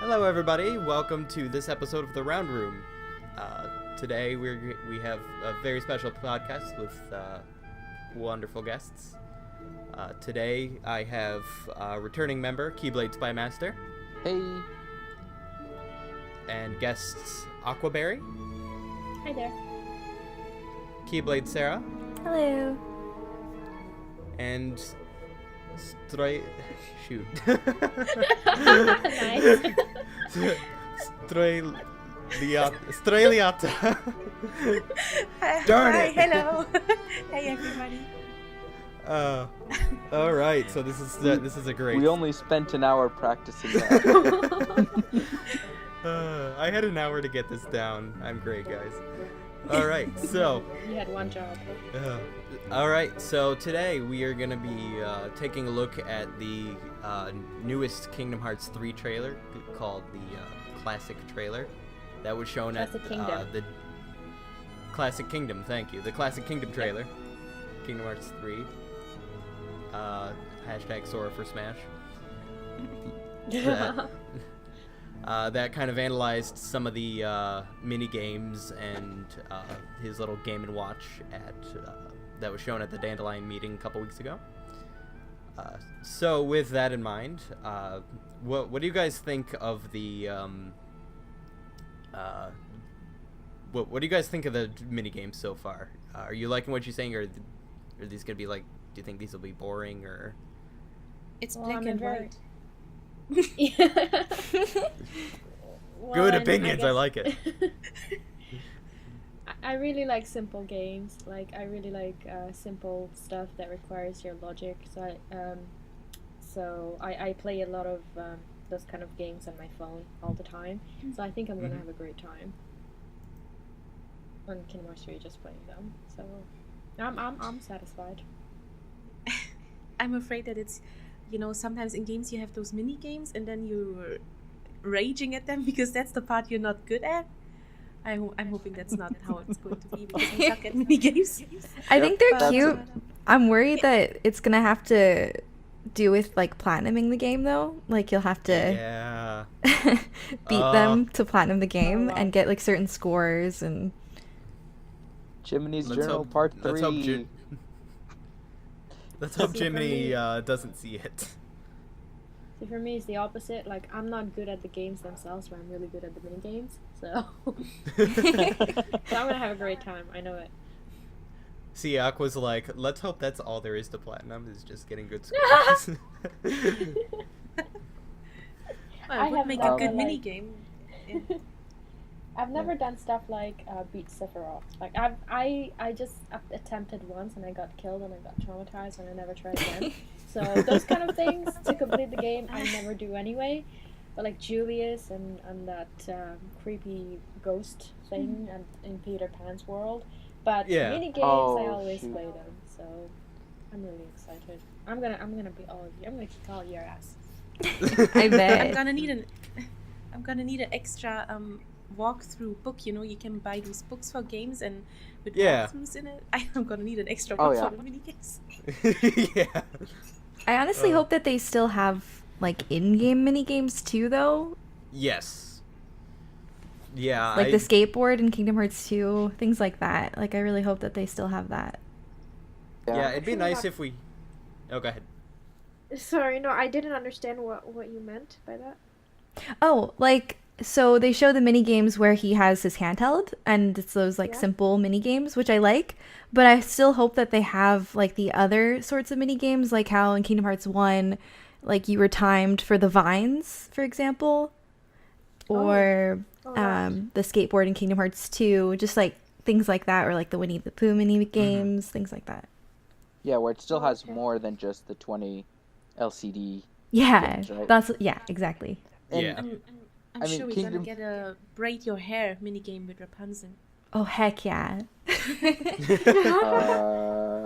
Hello everybody, welcome to this episode of The Round Room. Today we have a very special podcast with wonderful guests. Today I have returning member KeybladeSpyMaster. Hey. And guests Aquaberry. Hi there. KeybladeSarah. Hello. And Shoot. Nice. Sreliata. Darn it. Hi, hello. Hey everybody. All right. So this is a great. We only spent an hour practicing that. I had an hour to get this down. I'm great, guys. All right. So. You had one job. All right. So today we are gonna be taking a look at the newest Kingdom Hearts 3 trailer called the Classic trailer that was shown at the Classic Kingdom. Thank you. The Classic Kingdom trailer. Kingdom Hearts 3. Hashtag Sora for Smash. That kind of analyzed some of the mini games and his little Game & Watch at that was shown at the Dandelion Meeting a couple weeks ago. So with that in mind, what do you guys think of the what do you guys think of the mini games so far? Are you liking what you're saying, or are these gonna be like? Do you think these will be boring, or? It's black and white. Good opinions. I like it. I really like simple games. Like I really like simple stuff that requires your logic. So I play a lot of those kind of games on my phone all the time. So I think I'm gonna have a great time on Kingdom Hearts 3 just playing them. So I'm satisfied. I'm afraid that it's, sometimes in games you have those mini games and then you're raging at them because that's the part you're not good at. I'm hoping that's not how it's going to be because I suck at mini games. I think they're cute. I'm worried that it's gonna have to do with like platinuming the game though. Like you'll have to beat them to platinum the game and get like certain scores and. Jiminy's Journal Part 3. Let's hope Jiminy doesn't see it. See, for me, it's the opposite. Like, I'm not good at the games themselves, but I'm really good at the mini games. So, so I'm gonna have a great time. I know it. See, Aqua's like, let's hope that's all there is to platinum is just getting good scores. Well, it would make a good mini game. Yeah. I've never done stuff like beat Sephiroth. Like I just attempted once and I got killed and I got traumatized and I never tried again. So those kind of things to complete the game I never do anyway. But like Julius and that creepy ghost thing and in Peter Pan's world. But mini games I always play them. So I'm really excited. I'm gonna be all of you. I'm gonna kick all your ass. I bet. I'm gonna need an extra walkthrough book. You can buy these books for games and with walkthroughs in it. I'm gonna need an extra book for the mini games. Yeah. I honestly hope that they still have like in-game mini games too, though. Yes. Yeah. Like the skateboard in Kingdom Hearts 2, things like that. Like I really hope that they still have that. Yeah, it'd be nice if we. Oh, go ahead. Sorry, no, I didn't understand what you meant by that. Oh, like. So they show the mini games where he has his handheld, and it's those like simple mini games, which I like. But I still hope that they have like the other sorts of mini games, like how in Kingdom Hearts 1, like you were timed for the vines, for example, or the skateboard in Kingdom Hearts 2, just like things like that, or like the Winnie the Pooh mini games, things like that. Yeah, where it still has more than just the 20 LCD. Yeah, games, right? that's exactly. And, I'm sure we're gonna get a braid your hair minigame with Rapunzel. Oh heck yeah!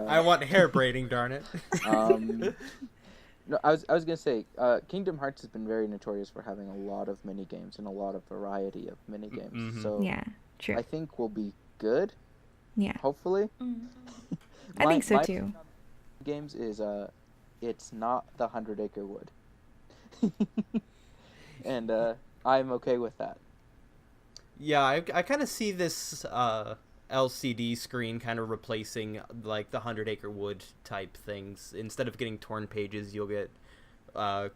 I want hair braiding, darn it. No, I was gonna say, Kingdom Hearts has been very notorious for having a lot of mini games and a lot of variety of mini games. Mhm. So Yeah, true. I think we'll be good. Yeah, Hopefully. I think so my too. games is it's not the 100-Acre Wood, and I'm okay with that. Yeah, I kind of see this LCD screen kind of replacing like the 100-Acre Wood type things. Instead of getting torn pages, you'll get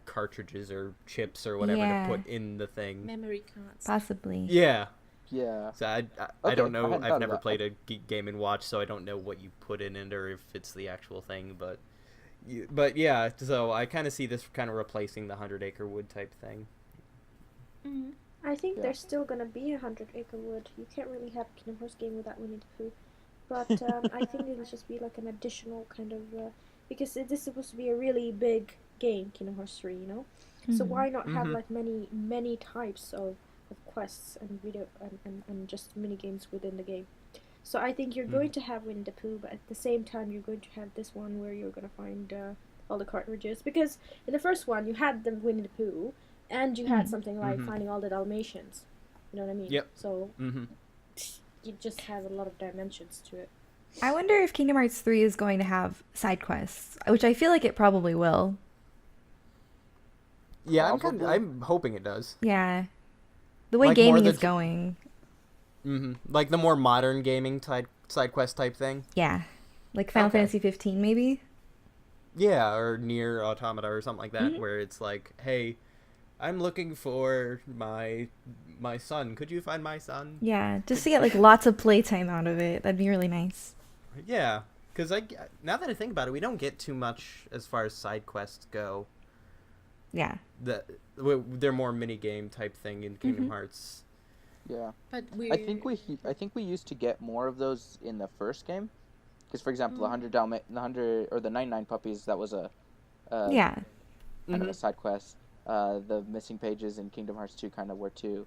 cartridges or chips or whatever Yeah. to put in the thing. Memory cards. Possibly. Yeah. Yeah. So I Okay, don't I know. hadn't thought I've of never that. played a Game and Watch, so I don't know what you put in it or if it's the actual thing. But yeah, so I kind of see this kind of replacing the 100-Acre Wood type thing. Mhm. I think Yeah. there's still gonna be 100-Acre Wood. You can't really have a Kingdom Hearts game without Winnie the Pooh. But I think it'll just be like an additional kind of because this is supposed to be a really big game, Kingdom Hearts 3, you know. So Mhm. why not have Mhm. like many types of quests and video and just mini games within the game. So I think you're going to have Winnie the Pooh, but at the same time you're going to have this one where you're gonna find all the cartridges, because in the first one you had the Winnie the Pooh and you had something like finding all the Dalmatians. You know what I mean? Yep. So Mm-hmm. you just have a lot of dimensions to it. I wonder if Kingdom Hearts 3 is going to have side quests, which I feel like it probably will. Yeah, Probably. I'm hoping it does. Yeah. The way Like more gaming the is t- going. Mm-hmm. Like the more modern gaming side quest type thing. Yeah. Like Final Okay. Fantasy 15 maybe? Yeah, or Near Automata or something like that, Mhm. where it's like, hey, I'm looking for my son. Could you find my son? Yeah, just to get like lots of playtime out of it. That'd be really nice. Yeah, because now that I think about it, we don't get too much as far as side quests go. Yeah. They're more mini game type thing in Kingdom Mhm. Hearts. Yeah. But we. I think we used to get more of those in the first game, because for example, the 100 or the 99 puppies, that was a Yeah. kind of a side quest. The missing pages in Kingdom Hearts 2 kind of were too,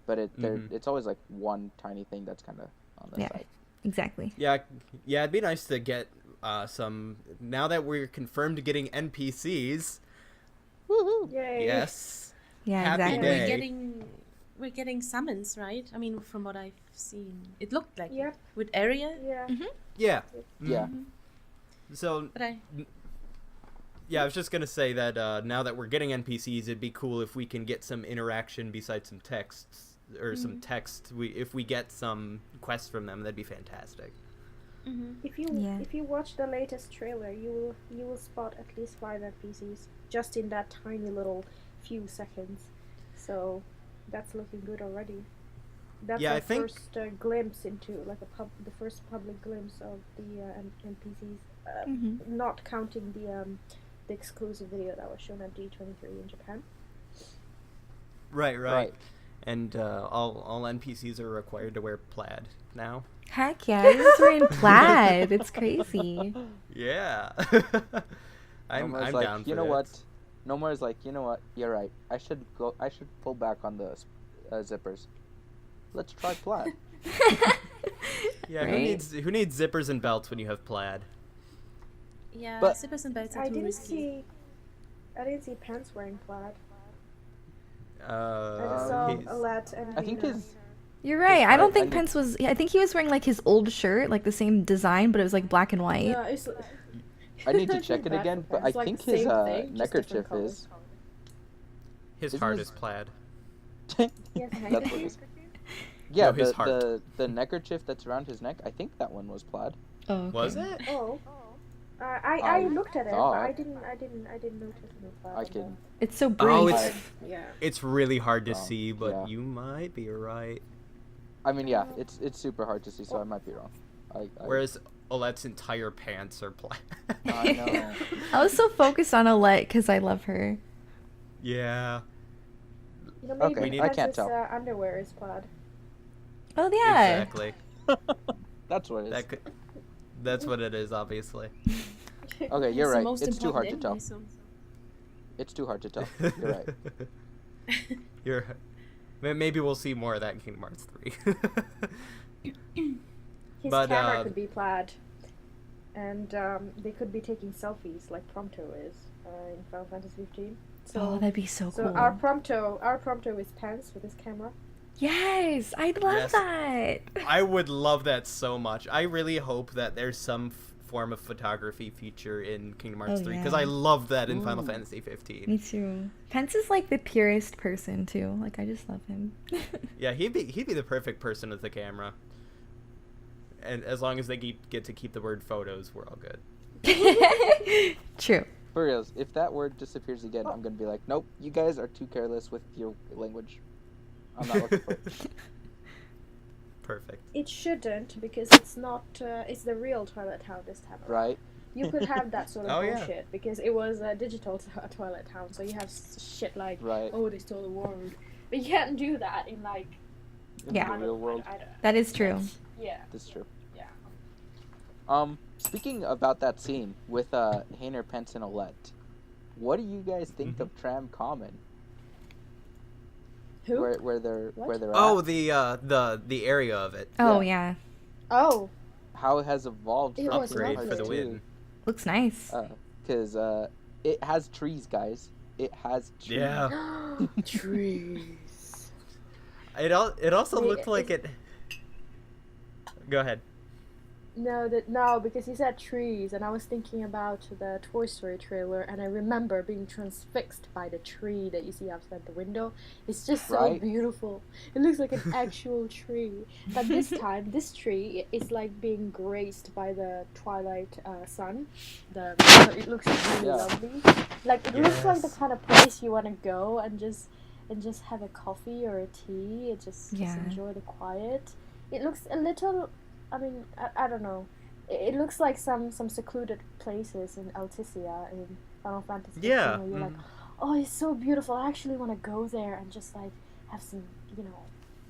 but it's always like one tiny thing that's kind of on the Yeah. side. Exactly. Yeah, it'd be nice to get some. Now that we're confirmed getting NPCs. Woohoo! Yay! Yes. Yeah, Happy exactly. day. We're getting summons, right? I mean, from what I've seen, it looked like Yep. it. With area. Yeah. Yeah. Yeah. Mhm. So But I. yeah, I was just gonna say that now that we're getting NPCs, it'd be cool if we can get some interaction besides some texts or some text. If we get some quests from them, that'd be fantastic. If you watch the latest trailer, you will spot at least 5 NPCs just in that tiny little few seconds. So that's looking good already. That's Yeah, the I think- first glimpse into like the first public glimpse of the NPCs, not counting the exclusive video that was shown at D23 in Japan. Right. And all NPCs are required to wear plaid now. Heck yeah, this is wearing plaid. It's crazy. Yeah. I'm Nomore's down for you know that. what? Nomore's like, you know what? You're right. I should pull back on the zippers. Let's try plaid. Yeah, Right? who needs zippers and belts when you have plaid? Yeah, But- zippers and belts are I too didn't risky. see pants wearing plaid. I Uh, just saw he's- Alette and I think Dina. his You're right. I don't I think need- Pence was. I think he was wearing like his old shirt, like the same design, but it was like black and white. Yeah, it's, I need to It's check it bad again, for but I pants, like think the his same thing, just different neckerchief colours. is. his Isn't heart his- is plaid. Yes, That's what it is. Yeah, No, his heart. the neckerchief that's around his neck, I think that one was plaid. Oh, okay. Was it? Oh. I I looked at it, but thought- I didn't notice any plaid. I on can. It's so bright. Oh, I- it's Yeah. it's really hard to Wrong. see, but Yeah. you might be right. I mean, yeah, it's super hard to see, so I might be wrong. Whereas Olette's entire pants are plaid. I know. I was so focused on Alette because I love her. Yeah. You know, maybe Okay, because I can't his tell. underwear is plaid. Oh yeah. Exactly. That's what it is. That's what it is, obviously. Okay, you're It's the right. most It's too hard to important tell. anyway, so- It's too hard to tell. You're right. You're. Maybe we'll see more of that in Kingdom Hearts 3. His But, camera could be plaid. and they could be taking selfies like Prompto is in Final Fantasy 15. So, Oh, that'd be so cool. So our Prompto is Pence with his camera. Yes, I'd love that. I would love that so much. I really hope that there's some form of photography feature in Kingdom Hearts 3 because I loved that in Final Fantasy 15. Me too. Pence is like the purest person too. Like I just love him. Yeah, he'd be the perfect person with the camera. And as long as they get to keep the word photos, we're all good. True. For reals, if that word disappears again, I'm gonna be like, nope, you guys are too careless with your language. I'm not looking for it. Perfect. It shouldn't, because it's not. It's the real Twilight Town this time around. Right? You could have that sort of Oh, bullshit yeah. because it was a digital Twilight Town, so you have shit like, Right. oh, they stole the world, but you can't do that in like. In Yeah. the real world. I don't, That is true. yeah. That's true. Yeah. Speaking about that scene with Hayner, Pence, and Olette, what do you guys think of Tram Common? Who? Where they're at? Oh, the area of it. Oh Yeah. yeah. Oh. How it has evolved It from was Upgrade Kingdom for the Hearts win. Looks nice. 'Cause it has trees, guys. It has trees. Yeah. Trees. It also Wait, looked like it. Go ahead. No, because he said trees, and I was thinking about the Toy Story trailer, and I remember being transfixed by the tree that you see outside the window. It's just so Right? beautiful. It looks like an actual tree. But this time, this tree is like being graced by the twilight sun. It looks really Yeah. lovely. Like it looks like the Yes. kind of place you want to go and just have a coffee or a tea and just enjoy the quiet. It looks a little. I mean, I don't know. It looks like some secluded places in Alticia in Final Fantasy 15 Yeah. where you're like, oh, it's so beautiful. I actually want to go there and just like have some,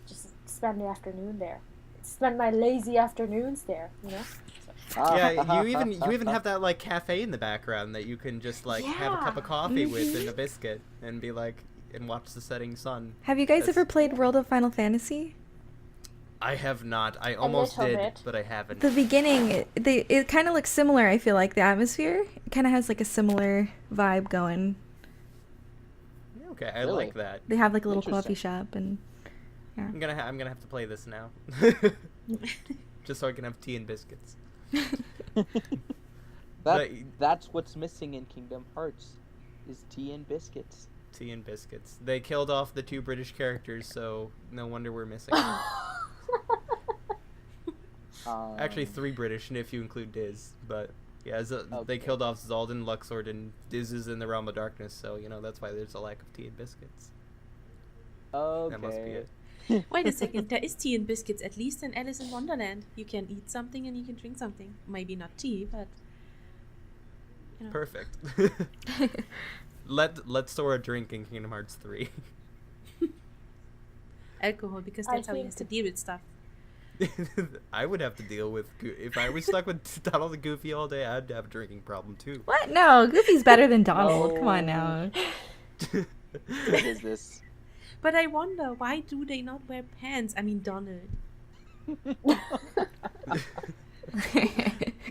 just spend the afternoon there. Spend my lazy afternoons there, Yeah, you even have that like cafe in the background that you can just like have a cup of coffee with and a biscuit and be like and watch the setting sun. Have you guys That's- ever played World of Final Fantasy? I have not. I almost little did, bit. but I haven't. The beginning, it kind of looks similar. I feel like the atmosphere kind of has like a similar vibe going. Okay, I Really? like that. They have like a little Interesting. coffee shop and I'm gonna have to play this now, just so I can have tea and biscuits. But- That's what's missing in Kingdom Hearts, is tea and biscuits. Tea and biscuits. They killed off the 2 British characters, so no wonder we're missing. Actually, 3 British, and if you include Diz. But yeah, they Okay. killed off Zaldin, Luxord, and Diz is in the Realm of Darkness. So that's why there's a lack of tea and biscuits. Okay. That must be it. Wait a second, there is tea and biscuits, at least in Alice in Wonderland. You can eat something and you can drink something. Maybe not tea, but... Perfect. Let's store a drink in Kingdom Hearts 3. Alcohol, because I that's how he think- has to deal with stuff. I would have to deal with if I was stuck with Donald and Goofy all day. I'd have a drinking problem too. what? No, Goofy's better than Donald. Come on now. What is this? But I wonder, why do they not wear pants? I mean, Donald.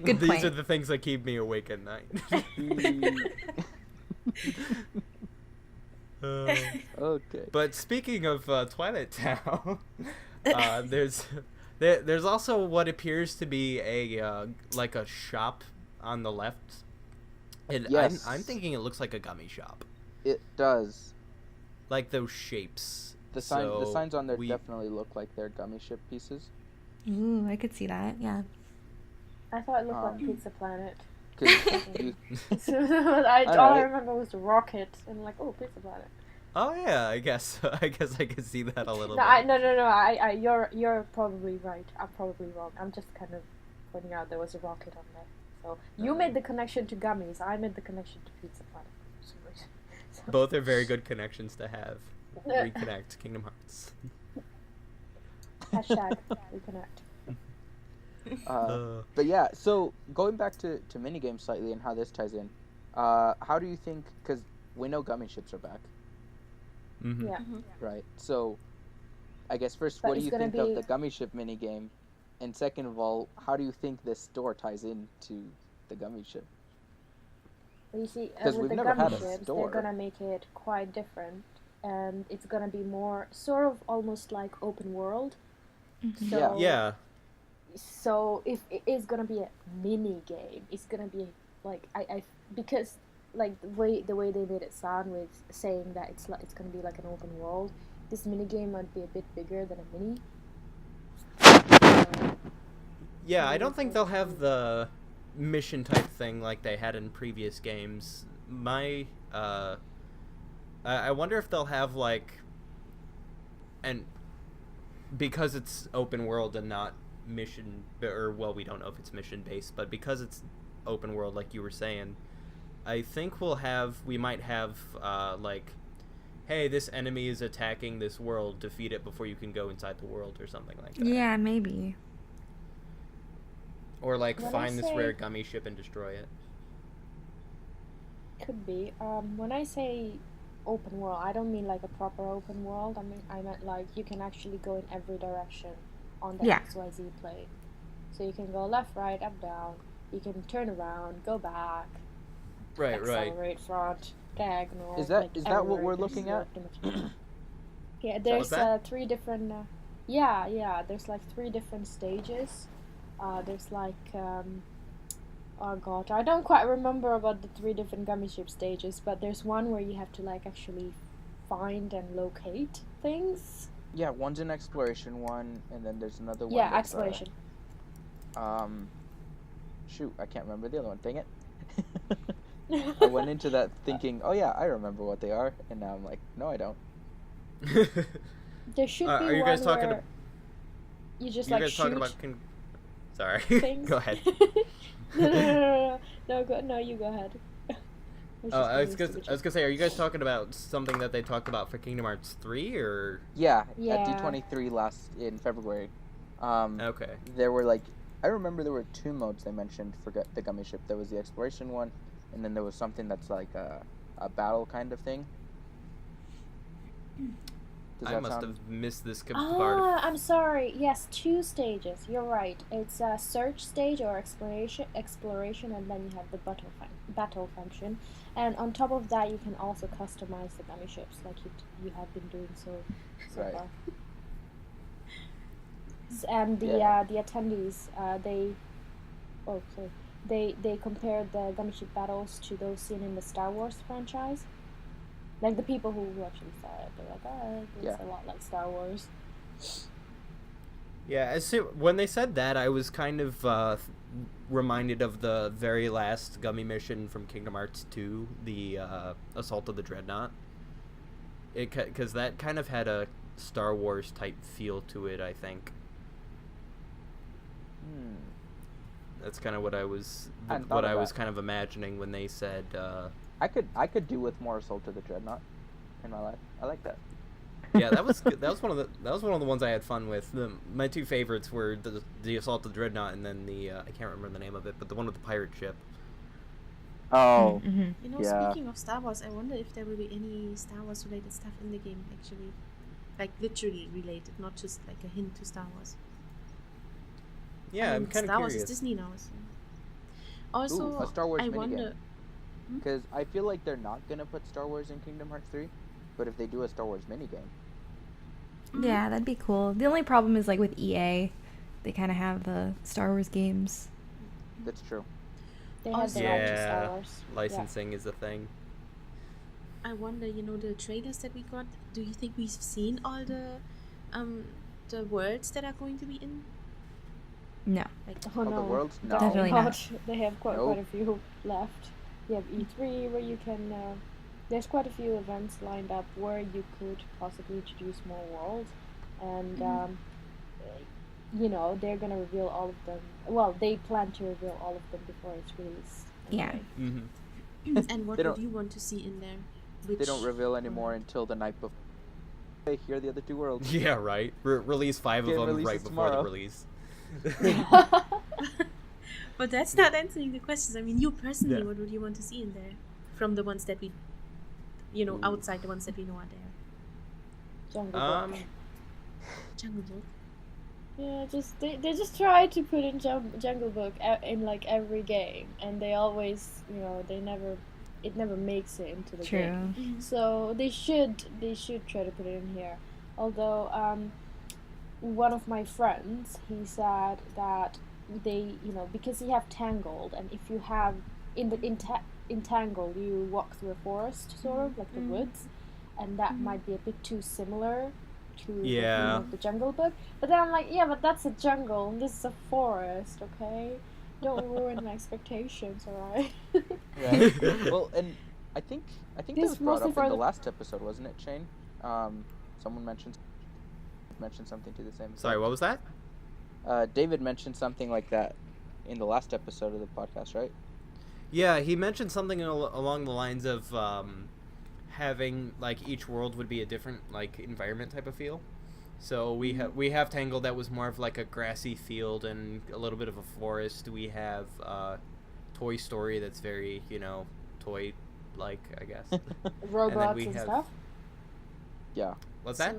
Good These point. are the things that keep me awake at night. Okay. But speaking of Twilight Town, there's also what appears to be a like a shop on the left, and Yes. I'm thinking it looks like a gummy shop, It does. like those shapes. The So signs on there we- definitely look like they're gummy ship pieces. Ooh, I could see that. Yeah. I thought it looked like Um, Pizza Planet. 'Cause you- So all I Alright. remember was the rocket, and I'm like, oh, Pizza Planet. Oh yeah, I guess I could see that a little No, bit. no. You're probably right. I'm probably wrong. I'm just kind of pointing out there was a rocket on there. So you made the connection to gummies. I made the connection to Pizza Planet. for some reason. So, Both are very good connections to have. Reconnect Kingdom Hearts. hashtag reconnect. But yeah, so going back to minigames slightly and how this ties in, how do you think, because we know gummy ships are back, Mhm. Yeah. right? So I guess first, But what do it's you gonna think of be- the gummy ship minigame? And second of all, how do you think this store ties in to the gummy ship. You see, 'Cause with we've the never gummy had a ships, store. they're gonna make it quite different, and it's gonna be more sort of almost like open world. So Yeah. So if it is gonna be a mini game, it's gonna be like because like the way they made it sound with saying that it's gonna be like an open world. This mini game might be a bit bigger than a mini. Yeah, I don't think they'll have the mission type thing like they had in previous games. I wonder if they'll have like, and because it's open world and not mission, or well, we don't know if it's mission based, but because it's open world like you were saying, I think we might have like, hey, this enemy is attacking this world, defeat it before you can go inside the world, or something like that. Yeah, maybe. Or like When I find this say- rare gummy ship and destroy it. Could be. When I say open world, I don't mean like a proper open world. I meant like you can actually go in every direction on the Yeah. XYZ plane. So you can go left, right, up, down. You can turn around, go back, Right, right. accelerate, front, diagonal. Is that like is that what everywhere we're you looking can at? select Yeah, What's there's that? 3 different. Yeah. There's like 3 different stages. There's like oh god, I don't quite remember about the 3 different gummy ship stages, but there's one where you have to like actually find and locate things. Yeah, one's an exploration one, and then there's another one. Yeah, that's, exploration. Shoot, I can't remember the other one. Dang it. I went into that thinking, oh yeah, I remember what they are, and now I'm like, no, I don't. There should be Are you one guys talking where you just you like guys shoot talking about Sorry. things. Go ahead. No, you go ahead. I was gonna say, are you guys talking about something that they talked about for Kingdom Hearts 3, or? Yeah, at Yeah. D23 in February. Okay. There were like, I remember there were 2 modes they mentioned for the gummy ship. There was the exploration one, and then there was something that's like a battle kind of thing. Does I that must sound- have missed this part. I'm sorry. Yes, 2 stages. You're right. It's a search stage or exploration, and then you have the battle function. And on top of that, you can also customize the gummy ships, like you have been doing so Right. far. And the Yeah. the attendees, they compared the gummy ship battles to those seen in the Star Wars franchise. Like the people who actually saw it, they're like, oh, it's a lot like Star Wars. Yeah, when they said that, I was kind of reminded of the very last gummy mission from Kingdom Hearts 2, the Assault of the Dreadnought. Because that kind of had a Star Wars type feel to it, I think. That's kind of what I was kind of imagining when they said. I could do with more Assault of the Dreadnought in my life. I like that. Yeah, that was good. That was one of the ones I had fun with. My 2 favorites were the Assault of the Dreadnought, and then the I can't remember the name of it, but the one with the pirate ship. Oh, Mm-hmm. You know, Yeah. speaking of Star Wars, I wonder if there will be any Star Wars related stuff in the game, actually. Like, literally related, not just like a hint to Star Wars. Yeah, I I'm mean, kind of Star curious. Wars is Disney now, so. Also, Ooh, a Star Wars I minigame. wonder. because I feel like they're not gonna put Star Wars in Kingdom Hearts 3, but if they do a Star Wars minigame, Yeah, that'd be cool. The only problem is like with EA, they kind of have the Star Wars games. that's true. They have the right to Star Wars. Licensing is a thing. I wonder, the trailers that we got, do you think we've seen all the worlds that are going to be in? No. Like, Oh Oh, the no, world's no. Definitely not. They have quite Nope. a few left. You have E3 where you can. There's quite a few events lined up where you could possibly introduce more worlds, and they're gonna reveal all of them. Well, they plan to reveal all of them before it's released. Yeah. anyway. Mm-hmm. and what They would don't- you want to see in there? They don't reveal anymore until the night before. Hey, here are the other 2 worlds. Yeah, right. Release 5 Game of them releases right before tomorrow. the release. But that's not answering the questions. I mean, you personally, Yeah. what would you want to see in there? From the ones that we, outside the ones that we know are there. Jungle Um, Book. Jungle Book. Yeah, just they just try to put in Jungle Book in like every game, and they always, it never makes it into the game. True. So they should try to put it in here. Although one of my friends, he said that they, because you have Tangled, and if you have in Tangled you walk through a forest, sort of like the woods, and that might be a bit too similar to the theme of the Jungle Book. But then I'm like, yeah, but that's a jungle and this is a forest, okay? Don't ruin my expectations, alright? Right. Well, and I think that This was brought mostly up for in the the- last episode, wasn't it, Shane? Someone mentioned something to the same effect. Sorry, what was that? David mentioned something like that in the last episode of the podcast, right? Yeah, he mentioned something along the lines of having like each world would be a different like environment type of feel. So we have Tangled that was more of like a grassy field and a little bit of a forest. We have Toy Story that's very toy like, I guess. Robots we and have- stuff. Yeah. What's that?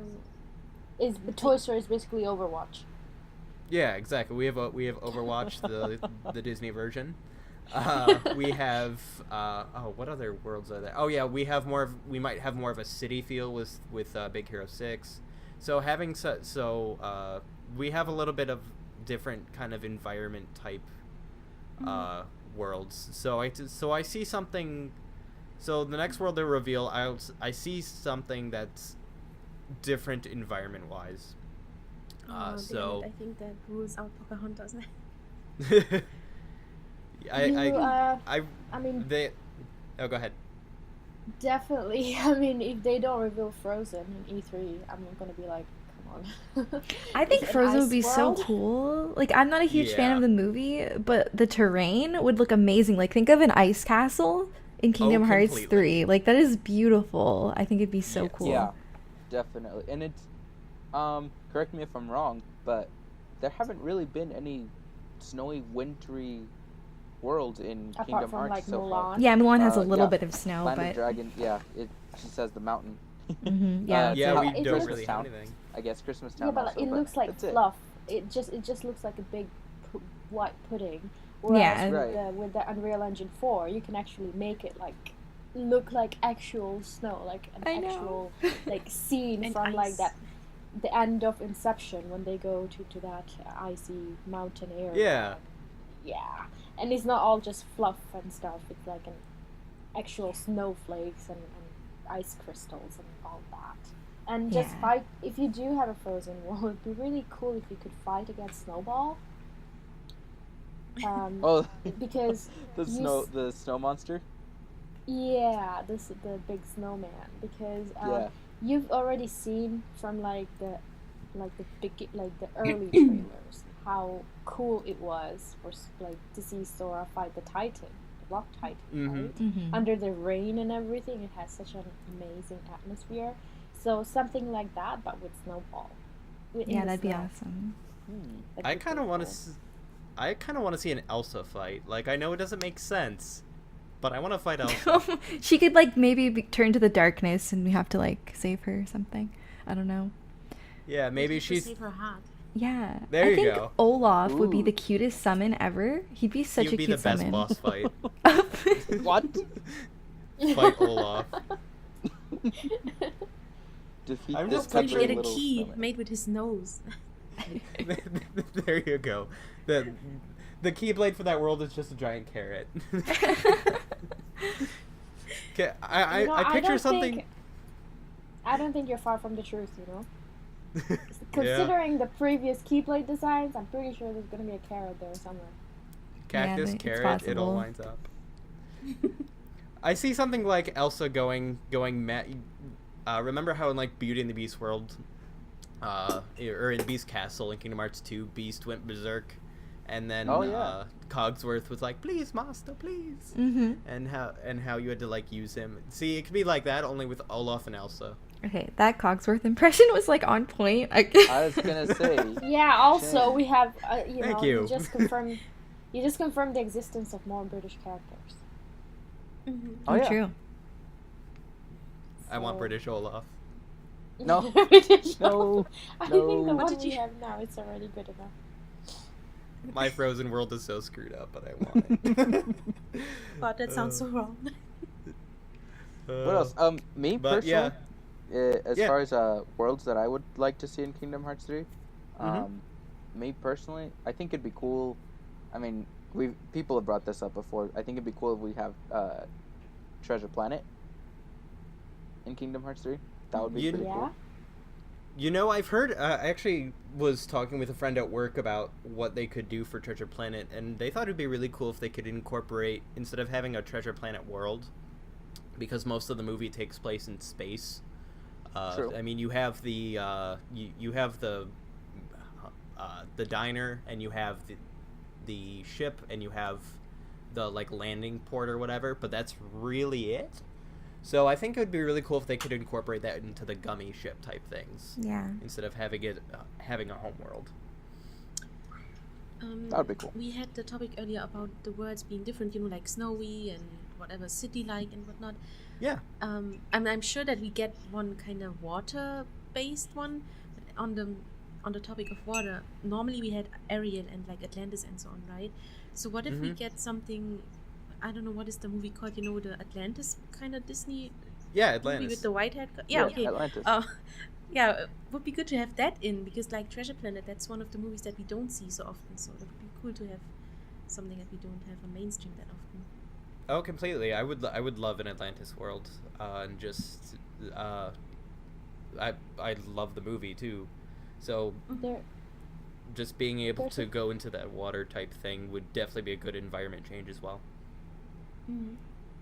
Is Toy Story is basically Overwatch. Yeah, exactly. We have Overwatch, the Disney version. We have what other worlds are there? Oh yeah, we might have more of a city feel with Big Hero 6. So we have a little bit of different kind of environment type worlds. So I see something. So the next world they reveal, I see something that's different environment wise. Damn So it, I think that rules out Pocahontas. I mean, Oh, go ahead. definitely. I mean, if they don't reveal Frozen in E3, I'm gonna be like, come on. I think Is it Frozen would Ice be so World? cool. Like, I'm not a huge fan Yeah. of the movie, but the terrain would look amazing. Like, think of an ice castle in Kingdom Hearts completely. 3. Like, that is beautiful. I think it'd be so Yes. cool. Yeah, definitely. And it's, correct me if I'm wrong, but there haven't really been any snowy, wintry worlds in Apart Kingdom from Hearts like so far. Mulan. Yeah, Mulan has a Yeah. little bit of snow, Land of but Dragon, yeah, it just says the mountain. yeah, it's Yeah, how- we it don't looks- really have anything. I guess Christmas Town. Yeah, but also, it looks like that's it. fluff. It just looks like a big white pudding. Whereas Yeah. Right. with the Unreal Engine 4, you can actually make it like look like actual snow, like an I know. actual like scene And from like ice. that the end of Inception when they go to that icy mountain area. Yeah. Yeah, and it's not all just fluff and stuff. It's like an actual snowflakes and ice crystals and all that. And just Yeah. fight. If you do have a frozen world, it'd be really cool if you could fight against Snowball. Oh, Because the you snow monster. yeah, the big snowman. Because Yeah. you've already seen from like the early trailers how cool it was for like to see Sora fight the Titan, the Rock Titan, Mhm. right? Mhm. Under the rain and everything. It has such an amazing atmosphere. So something like that, but with Snowball. In Yeah, the that'd be snow. awesome. That'd I be kind of pretty want cool. to. I kind of want to see an Elsa fight. Like, I know it doesn't make sense, but I want to fight Elsa. She could like maybe turn to the darkness and we have to like save her or something. I don't know. Yeah, maybe You have to she's. save her heart. Yeah. There I you think go. Olaf would be Ooh. the cutest summon ever. He'd be such He would a be cute the best summon. boss fight. What? Fight Olaf. Defeat I'm this just Or you picturing get a little key snowman. made with his nose. There you go. The Keyblade for that world is just a giant carrot. Okay, You know, I picture don't something. think- I don't think you're far from the truth, you know? Yeah. Considering the previous Keyblade designs, I'm pretty sure there's gonna be a carrot there somewhere. Cactus, it's carrot, it all possible. lines up. I see something like Elsa going mad. Remember how in like Beauty and the Beast world, or in Beast Castle in Kingdom Hearts 2, Beast went berserk, and then Oh, yeah. Cogsworth was like, "Please, master, please," Mm-hmm. and how you had to like use him. See, it could be like that only with Olaf and Elsa. Okay, that Cogsworth impression was like on point. I was gonna say. Yeah, also, Shame. we have, Thank you. you just confirmed the existence of more British characters. Mm-hmm. Oh, yeah. True. I want So- British Olaf. No. We did No. I think the No. one did we you- have now is already good enough. My frozen world is so screwed up, but I want it. God, that sounds so wrong. What else? Me But personally, yeah. as Yeah. far as worlds that I would like to see in Kingdom Hearts 3, Mhm. me personally, I think it'd be cool. I mean, people have brought this up before. I think it'd be cool if we have Treasure Planet in Kingdom Hearts 3. That would be You- pretty Yeah. cool. You know, I've heard. I actually was talking with a friend at work about what they could do for Treasure Planet, and they thought it'd be really cool if they could incorporate, instead of having a Treasure Planet world, because most of the movie takes place in space. True. I mean, you have the you have the diner, and you have the ship, and you have the like landing port or whatever, but that's really it. So I think it would be really cool if they could incorporate that into the gummy ship type things, Yeah. instead of having it having a home world. That would be cool. We had the topic earlier about the words being different, like snowy and whatever, city-like and whatnot. Yeah. I'm sure that we get one kind of water-based one. On the topic of water, normally we had Ariel and like Atlantis and so on, right? So what if we Mhm. get something? I don't know, what is the movie called? The Atlantis kind of Disney Yeah, movie Atlantis. with the white head. Yeah, okay. Atlantis. Yeah, it would be good to have that in, because like Treasure Planet, that's one of the movies that we don't see so often. So it would be cool to have something that we don't have on mainstream that often. Oh, completely. I would love an Atlantis world, and just I love the movie too, so There, just being able There's to a- go into that water type thing would definitely be a good environment change as well. Mm-hmm.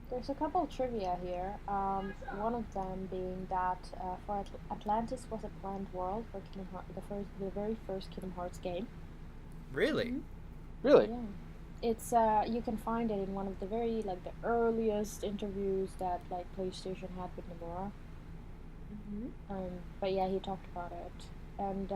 there's a couple of trivia here. One of them being that for Atlantis was a planned world for Kingdom Hearts, the very first Kingdom Hearts game. Really? Really? Yeah. It's you can find it in one of the the earliest interviews that like PlayStation had with Nomura. Mm-hmm. But yeah, he talked about it. And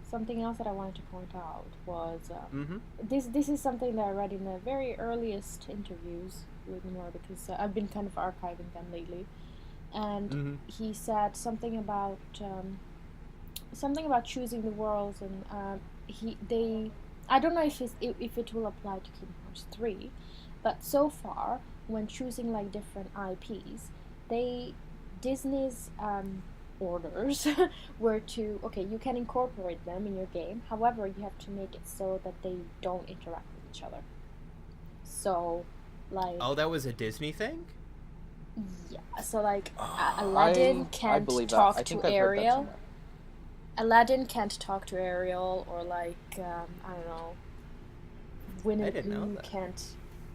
something else that I wanted to point out was Mm-hmm. this is something that I read in the very earliest interviews with Nomura, because I've been kind of archiving them lately. And Mm-hmm. he said something about choosing the worlds, and I don't know if it will apply to Kingdom Hearts 3, but so far when choosing like different IPs, Disney's orders were to, okay, you can incorporate them in your game, however you have to make it so that they don't interact with each other. So like Oh, that was a Disney thing? yeah, so like Aladdin I can't believe that. talk I to think I've heard that Ariel. somewhere. Aladdin can't talk to Ariel, or like I don't know, Winnie I didn't know Pooh that.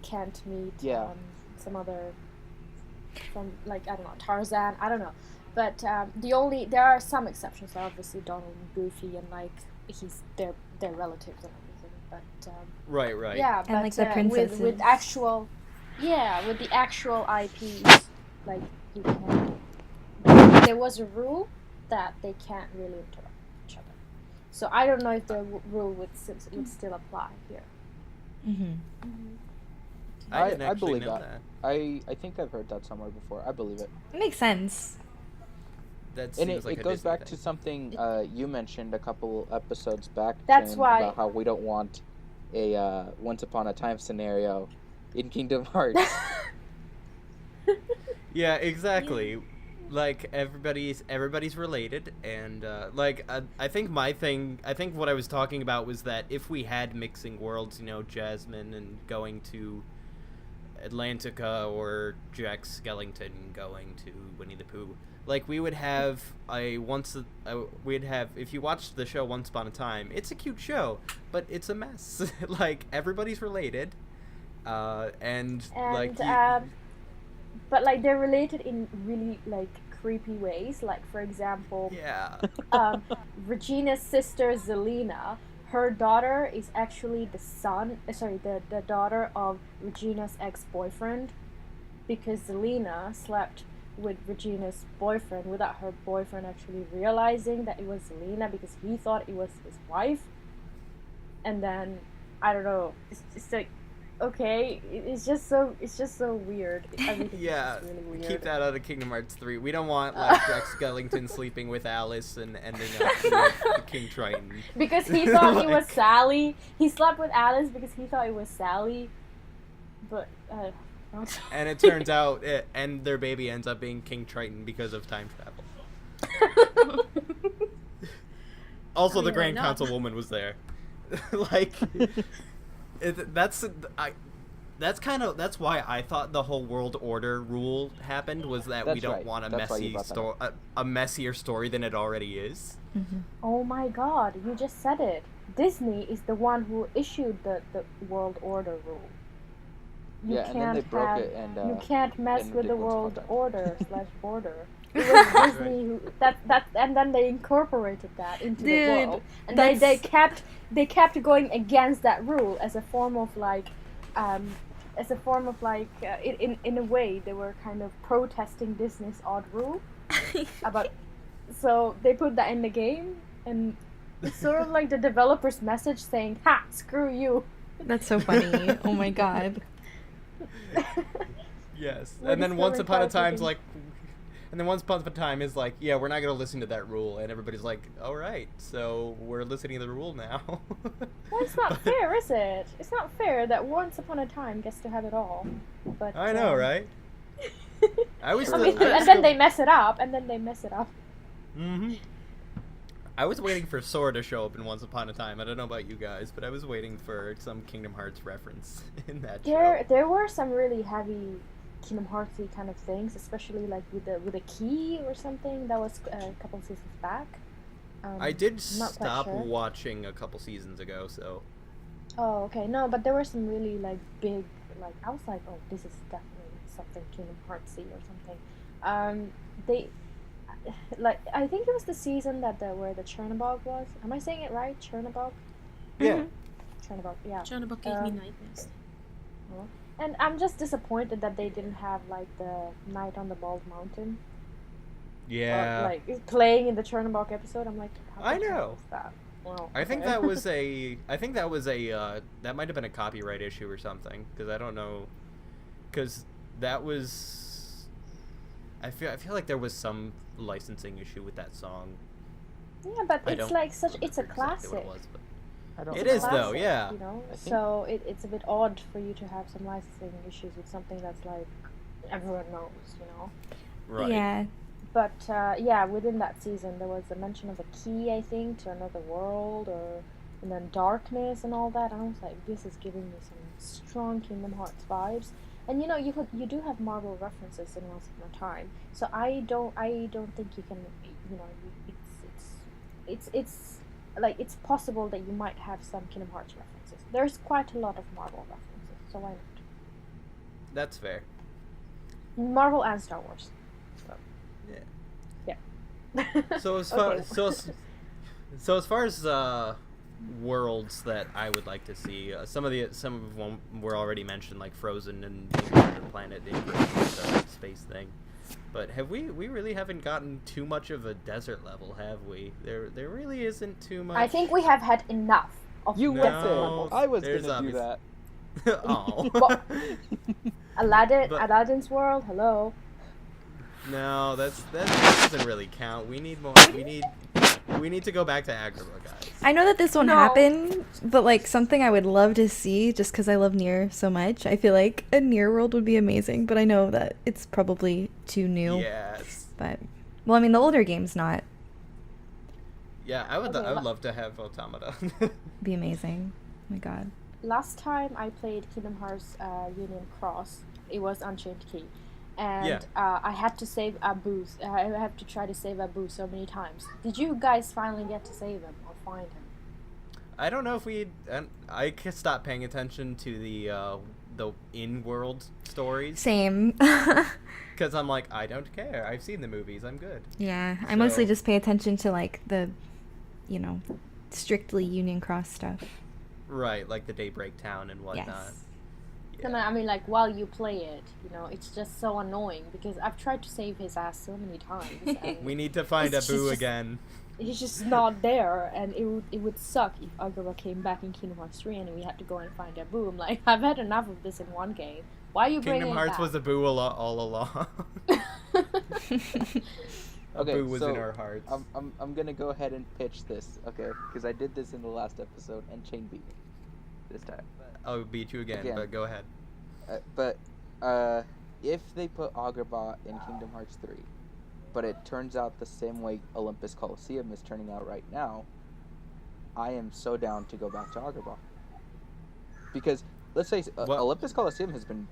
can't meet Yeah. some other, from like I don't know, Tarzan. I don't know, but there are some exceptions. Obviously, Donald and Goofy, and like they're relatives and everything. But Right. yeah, And, but like, the princesses. with actual, with the actual IPs, like you can. There was a rule that they can't really interact with each other. So I don't know if the rule would still apply here. Mm-hmm. I didn't I actually believe know that. I think I've heard that somewhere before. I believe it. It makes sense. That And seems like it a goes Disney back thing. to something you mentioned a couple episodes back. That's Jane, why- about how we don't want a Once Upon a Time scenario in Kingdom Hearts. Yeah, exactly. Like everybody's related, and I think what I was talking about was that if we had mixing worlds, Jasmine and going to Atlantica, or Jack Skellington going to Winnie the Pooh, like we would have if you watched the show Once Upon a Time, it's a cute show, but it's a mess. Like everybody's related, and like but like they're related in really like creepy ways. Like for example, yeah. Regina's sister Zelina, her daughter is actually the daughter of Regina's ex-boyfriend, because Zelina slept with Regina's boyfriend without her boyfriend actually realizing that it was Zelina, because he thought it was his wife. And then I don't know, it's like, okay, it's just so weird. Everything Yeah, is just really weird. keep that out of Kingdom Hearts 3. We don't want like Rex Skellington sleeping with Alice and ending up with King Triton. Because he thought he was Like- Sally. He slept with Alice because he thought it was Sally. But And it turns out, and their baby ends up being King Triton because of time travel. Also, I the mean, why Grand not? Councilwoman was there. Like, that's why I thought the whole world order rule happened, was that we That's don't right. want a That's why you messy brought that a messier story than it already is. oh my God, you just said it. Disney is the one who issued the world order rule. You Yeah, and then they can't broke have, it, and you can't mess and with the Dick wants world contact. order / border. It was Disney who that and then they incorporated that into the Dude, world, and they that's- kept going against that rule as a form of in a way they were kind of protesting Disney's odd rule about. So they put that in the game, and it's sort of like the developer's message saying, "Ha, screw you." That's so funny. Oh my god. Yes, What and is then Once Hillary Upon a Clinton? Time's like, and then Once Upon a Time is like, yeah, we're not gonna listen to that rule, and everybody's like, all right, so we're listening to the rule now. Well, it's not fair, is it? It's not fair that Once Upon a Time gets to have it all. But I know, right? I was I still, mean, and then they mess it up, Mm-hmm. I was waiting for Sora to show up in Once Upon a Time. I don't know about you guys, but I was waiting for some Kingdom Hearts reference in that show. There were some really heavy Kingdom Heartsy kind of things, especially like with a key or something. That was a couple seasons back. I did I'm not quite stop sure. watching a couple seasons ago, so Oh, okay. No, but there were some really like big, like I was like, oh, this is definitely something Kingdom Heartsy or something. They, like, I think it was the season where the Chernobog was. Am I saying it right? Chernobog? yeah. Chernobog, yeah. Chernobog gave me nightmares. And I'm just disappointed that they didn't have like the Night on the Bald Mountain. Yeah. Like playing in the Chernobog episode. I'm like, how I the hell know. is that? Well, I think okay. that was that might have been a copyright issue or something, because I don't know, because that was, I feel like there was some licensing issue with that song. Yeah, but I it's don't like such. It's a remember exactly classic. what it was, but I don't It know. is, though, yeah. You know, I think- so it's a bit odd for you to have some licensing issues with something that's like everyone knows, you know. right. Yeah. But yeah, within that season there was a mention of a key, I think, to another world, and then darkness and all that. And I was like, this is giving me some strong Kingdom Hearts vibes. And you know, you do have Marvel references in Once Upon a Time, so I don't think you can, you know, it's like it's possible that you might have some Kingdom Hearts references. There's quite a lot of Marvel references, so why not? That's fair. Marvel and Star Wars. Yeah. Yeah. So as far Okay. so as far as worlds that I would like to see, some of them were already mentioned, like Frozen and the Planet in the space thing. But we really haven't gotten too much of a desert level, have we? There really isn't too much. I think we have had enough of You No, went desert there. levels. I was there's gonna do obvious- that. Oh. But- But- Aladdin's World, hello. No, that doesn't really count. We need more. We need to go back to Agrabah, guys. I know that this won't No. happen, but like something I would love to see just because I love Nier so much. I feel like a Nier world would be amazing, but I know that it's probably too new. Yes. But well, I mean the older game's not Yeah, I would. Okay, I would love to have Automata. be amazing. Oh my god. Last time I played Kingdom Hearts Union Cross, it was Unchained Key. And Yeah. I had to save Abu. I have to try to save Abu so many times. Did you guys finally get to save him or find him? I don't know if I could stop paying attention to the in-world stories Same. because I'm like, I don't care. I've seen the movies. I'm good. Yeah, I mostly So- just pay attention to like the, you know, strictly Union Cross stuff. Right, like the Daybreak Town and whatnot. Yes. And I mean, like, while you play it, you know, it's just so annoying because I've tried to save his ass so many times. And We need to find It's Abu just- again. he's just not there, and it would suck if Agrabah came back in Kingdom Hearts 3 and we had to go and find Abu. I'm like, I've had enough of this in one game. Why are you bringing Kingdom it Hearts back? was Abu all along. Okay, Abu was so in our hearts. I'm gonna go ahead and pitch this, okay? Because I did this in the last episode, and Chain beat me this time. I'll beat you again, but go ahead. But if they put Agrabah in Kingdom Hearts 3, but it turns out the same way Olympus Coliseum is turning out right now, I am so down to go back to Agrabah. Because let's say Olympus Coliseum has been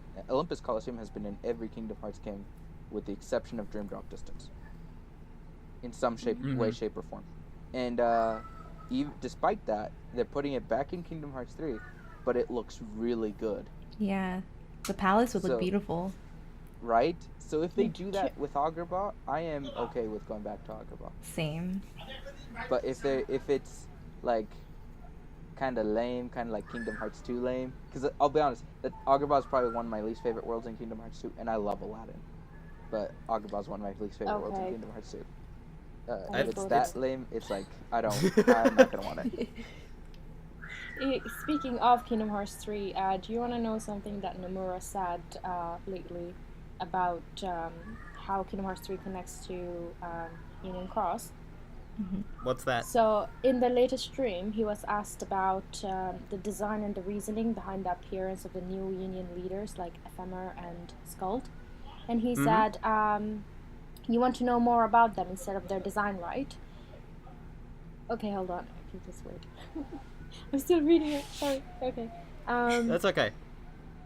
in every Kingdom Hearts game, with the exception of Dream Drop Distance, in some way, shape, or form. And despite that, they're putting it back in Kingdom Hearts 3, but it looks really good. Yeah, the palace would look beautiful. Right? So if they do that with Agrabah, I am okay with going back to Agrabah. Same. But if it's like kind of lame, kind of like Kingdom Hearts 2 lame, because I'll be honest, that Agrabah is probably one of my least favorite worlds in Kingdom Hearts 2, and I love Aladdin, but Agrabah is one of my least favorite worlds in Kingdom Hearts 2. If it's that lame, it's like I'm not gonna want it. Speaking of Kingdom Hearts 3, do you want to know something that Nomura said lately about how Kingdom Hearts 3 connects to Union Cross? Mm-hmm. What's that? So, in the latest stream, he was asked about the design and the reasoning behind the appearance of the new Union leaders like Ephemer and Skuld. And he said, you want to know more about them instead of their design, right? Okay, hold on. I can just wait. I'm still reading it. Sorry. Okay. That's okay.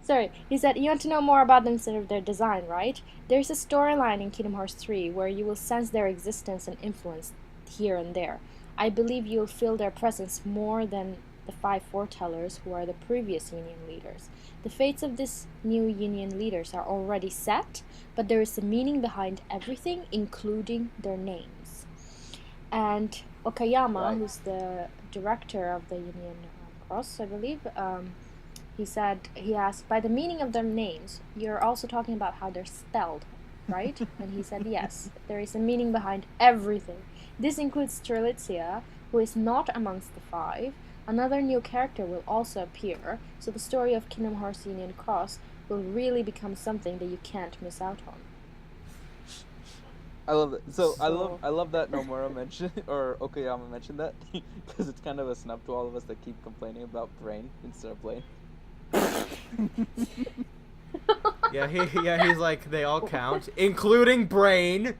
Sorry. He said, you want to know more about them instead of their design, right? There's a storyline in Kingdom Hearts 3 where you will sense their existence and influence here and there. I believe you'll feel their presence more than the 5 foretellers who are the previous Union leaders. The fates of these new Union leaders are already set, but there is a meaning behind everything, including their names. And Okayama, who's the director of the Union Cross, I believe, he asked, by the meaning of their names, you're also talking about how they're spelled, right? And he said, yes, there is a meaning behind everything. This includes Sreliata, who is not amongst the 5. Another new character will also appear, so the story of Kingdom Hearts Union Cross will really become something that you can't miss out on. I love it. I love that Nomura mentioned, or Okayama mentioned that, because it's kind of a snub to all of us that keep complaining about Brain instead of Blaine. He's like, they all count, including Brain,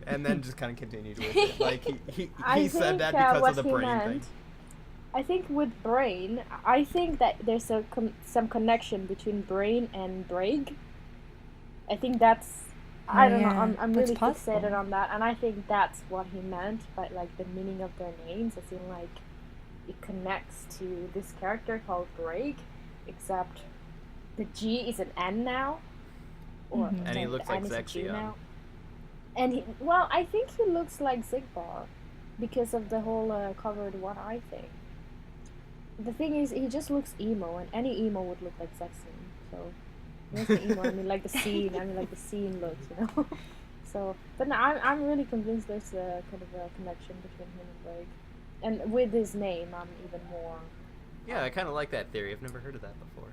and then just kind of continued with it. Like he said that because of the Brain thing. I think with Brain, I think that there's some connection between Brain and Braig. I think that's, I don't know, I'm really fixated on that, and I think that's what he meant by like the meaning of their names, as in like it connects to this character called Braig, except the G is an N now, or and he looks like Zexion. And I think he looks like Zigbar because of the whole covered one eye thing. The thing is, he just looks emo, and any emo would look like Zexion. So, when I say emo, I mean like the scene. I mean like the scene looks, you know. So, but no, I'm really convinced there's a kind of a connection between him and Blake, and with his name, I'm even more. Yeah, I kind of like that theory. I've never heard of that before.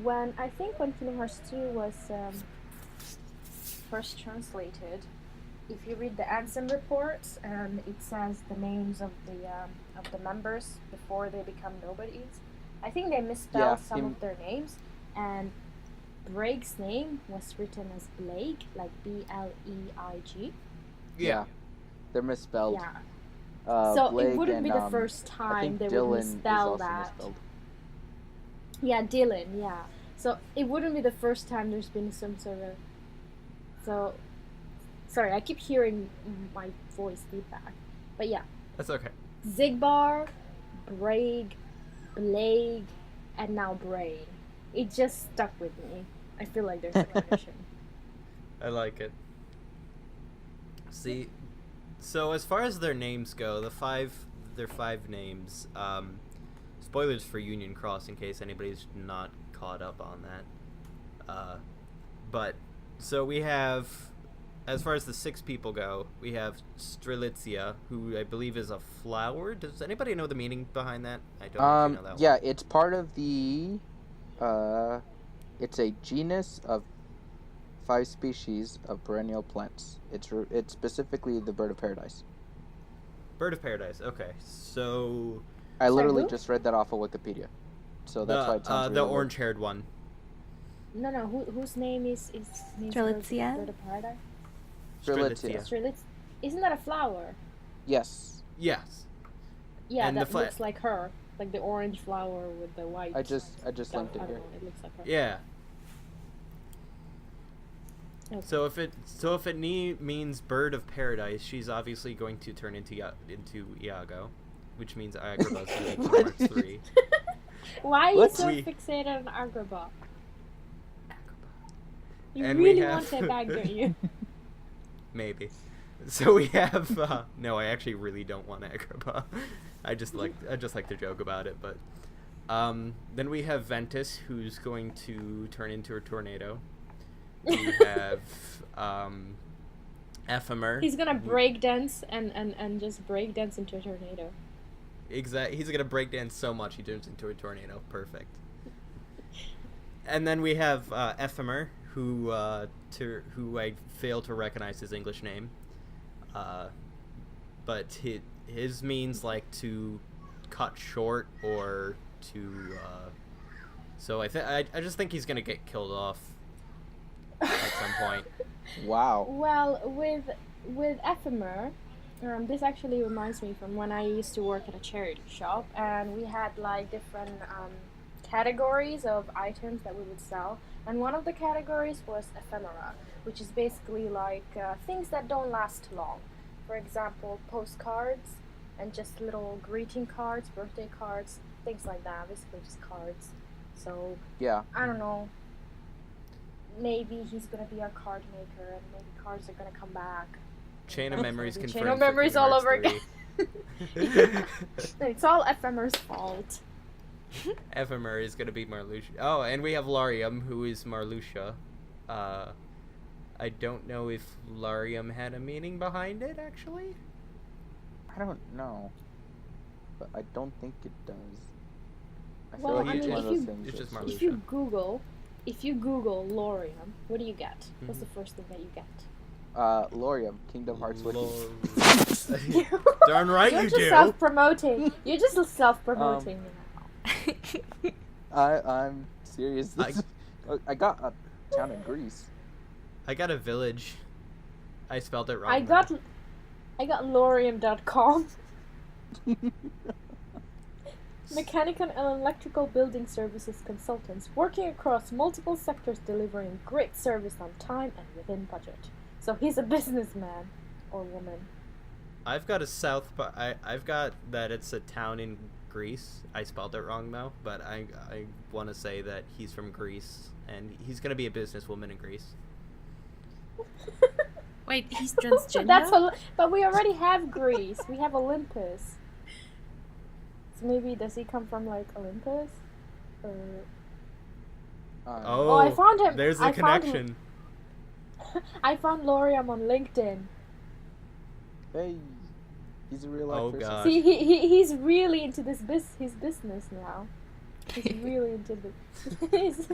When Kingdom Hearts 2 was first translated, if you read the Ansem reports, it says the names of the members before they become nobodies. I think they misspelled some of their names, and Braig's name was written as Blake, like Bleig. Yeah, they're misspelled. Yeah. So Blake it wouldn't be the and, first time they Dylan would misspell that. Misspelled. Yeah, Dylan. Yeah. So it wouldn't be the first time there's been some sort of. So, sorry, I keep hearing my voice feedback, but yeah. That's okay. Zigbar, Braig, Blake, and now Brain. It just stuck with me. I feel like there's a connection. I like it. See, so as far as their names go, their 5 names. Spoilers for Union Cross in case anybody's not caught up on that. But so we have as far as the 6 people go, we have Sreliata, who I believe is a flower. Does anybody know the meaning behind that? I don't actually know that Yeah, one. it's part of the. It's a genus of 5 species of perennial plants. It's specifically the bird of paradise. Bird of paradise. Okay, so I literally who? just read that off of Wikipedia, so that's why it sounds the really weird. orange-haired one. No, whose name is Sreliata? Bird of Paradise? Sreliata. Sreliata. Isn't that a flower? Yes. Yes. Yeah, And that the looks like her, like the orange flower with the white. I just linked it I don't here. know, it looks like her. Yeah. Okay. So if it means bird of paradise, she's obviously going to turn into Iago, which means Agrabah's going to be Kingdom Hearts 3. Why are you What? so fixated on Agrabah? You And we really have- want it back, don't you? Maybe. So we have no, I actually really don't want Agrabah. I just like to joke about it, but then we have Ventus, who's going to turn into a tornado. We have Ephemer. He's gonna breakdance and just breakdance into a tornado. Exactly. He's gonna breakdance so much he turns into a tornado. Perfect. And then we have Ephemer, who I fail to recognize his English name. But his means like to cut short or to. So I just think he's gonna get killed off at some point. Wow. Well, with Ephemer, this actually reminds me from when I used to work at a charity shop, and we had like different categories of items that we would sell, and one of the categories was ephemera, which is basically like things that don't last long. For example, postcards and just little greeting cards, birthday cards, things like that. Basically, just cards. So Yeah. I don't know. Maybe he's gonna be our card maker, and maybe cards are gonna come back. Chain of Memories Chain confirmed. of for Memories Kingdom all Hearts over 3. again. It's all Ephemer's fault. Ephemer is gonna be Marluxia. Oh, and we have Larium, who is Marluxia. I don't know if Larium had a meaning behind it, actually. I don't know, but I don't think it does. I feel Well, like I it's mean, one of if those you- things. it's just that's Marluxia. If you Google Lorium, what do you get? What's the Mhm. first thing that you get? Lorium, Kingdom Hearts Wiki. Darn right You're you just do. self-promoting. You're just self-promoting now. I'm serious. I- I got a town in Greece. I got a village. I spelled it wrong. I got Lorium.com. Mechanical and electrical building services consultants working across multiple sectors, delivering great service on time and within budget. So he's a businessman or woman. I've got I've got that it's a town in Greece. I spelled it wrong though, but I want to say that he's from Greece and he's gonna be a businesswoman in Greece. Wait, he's transgender? But we already have Greece. We have Olympus. So maybe does he come from like Olympus? Or... Oh, I found him. There's a I found him. connection. I found Lorium on LinkedIn. Hey, he's a real life Oh, person. God. See, he's really into his business now. He's really into he's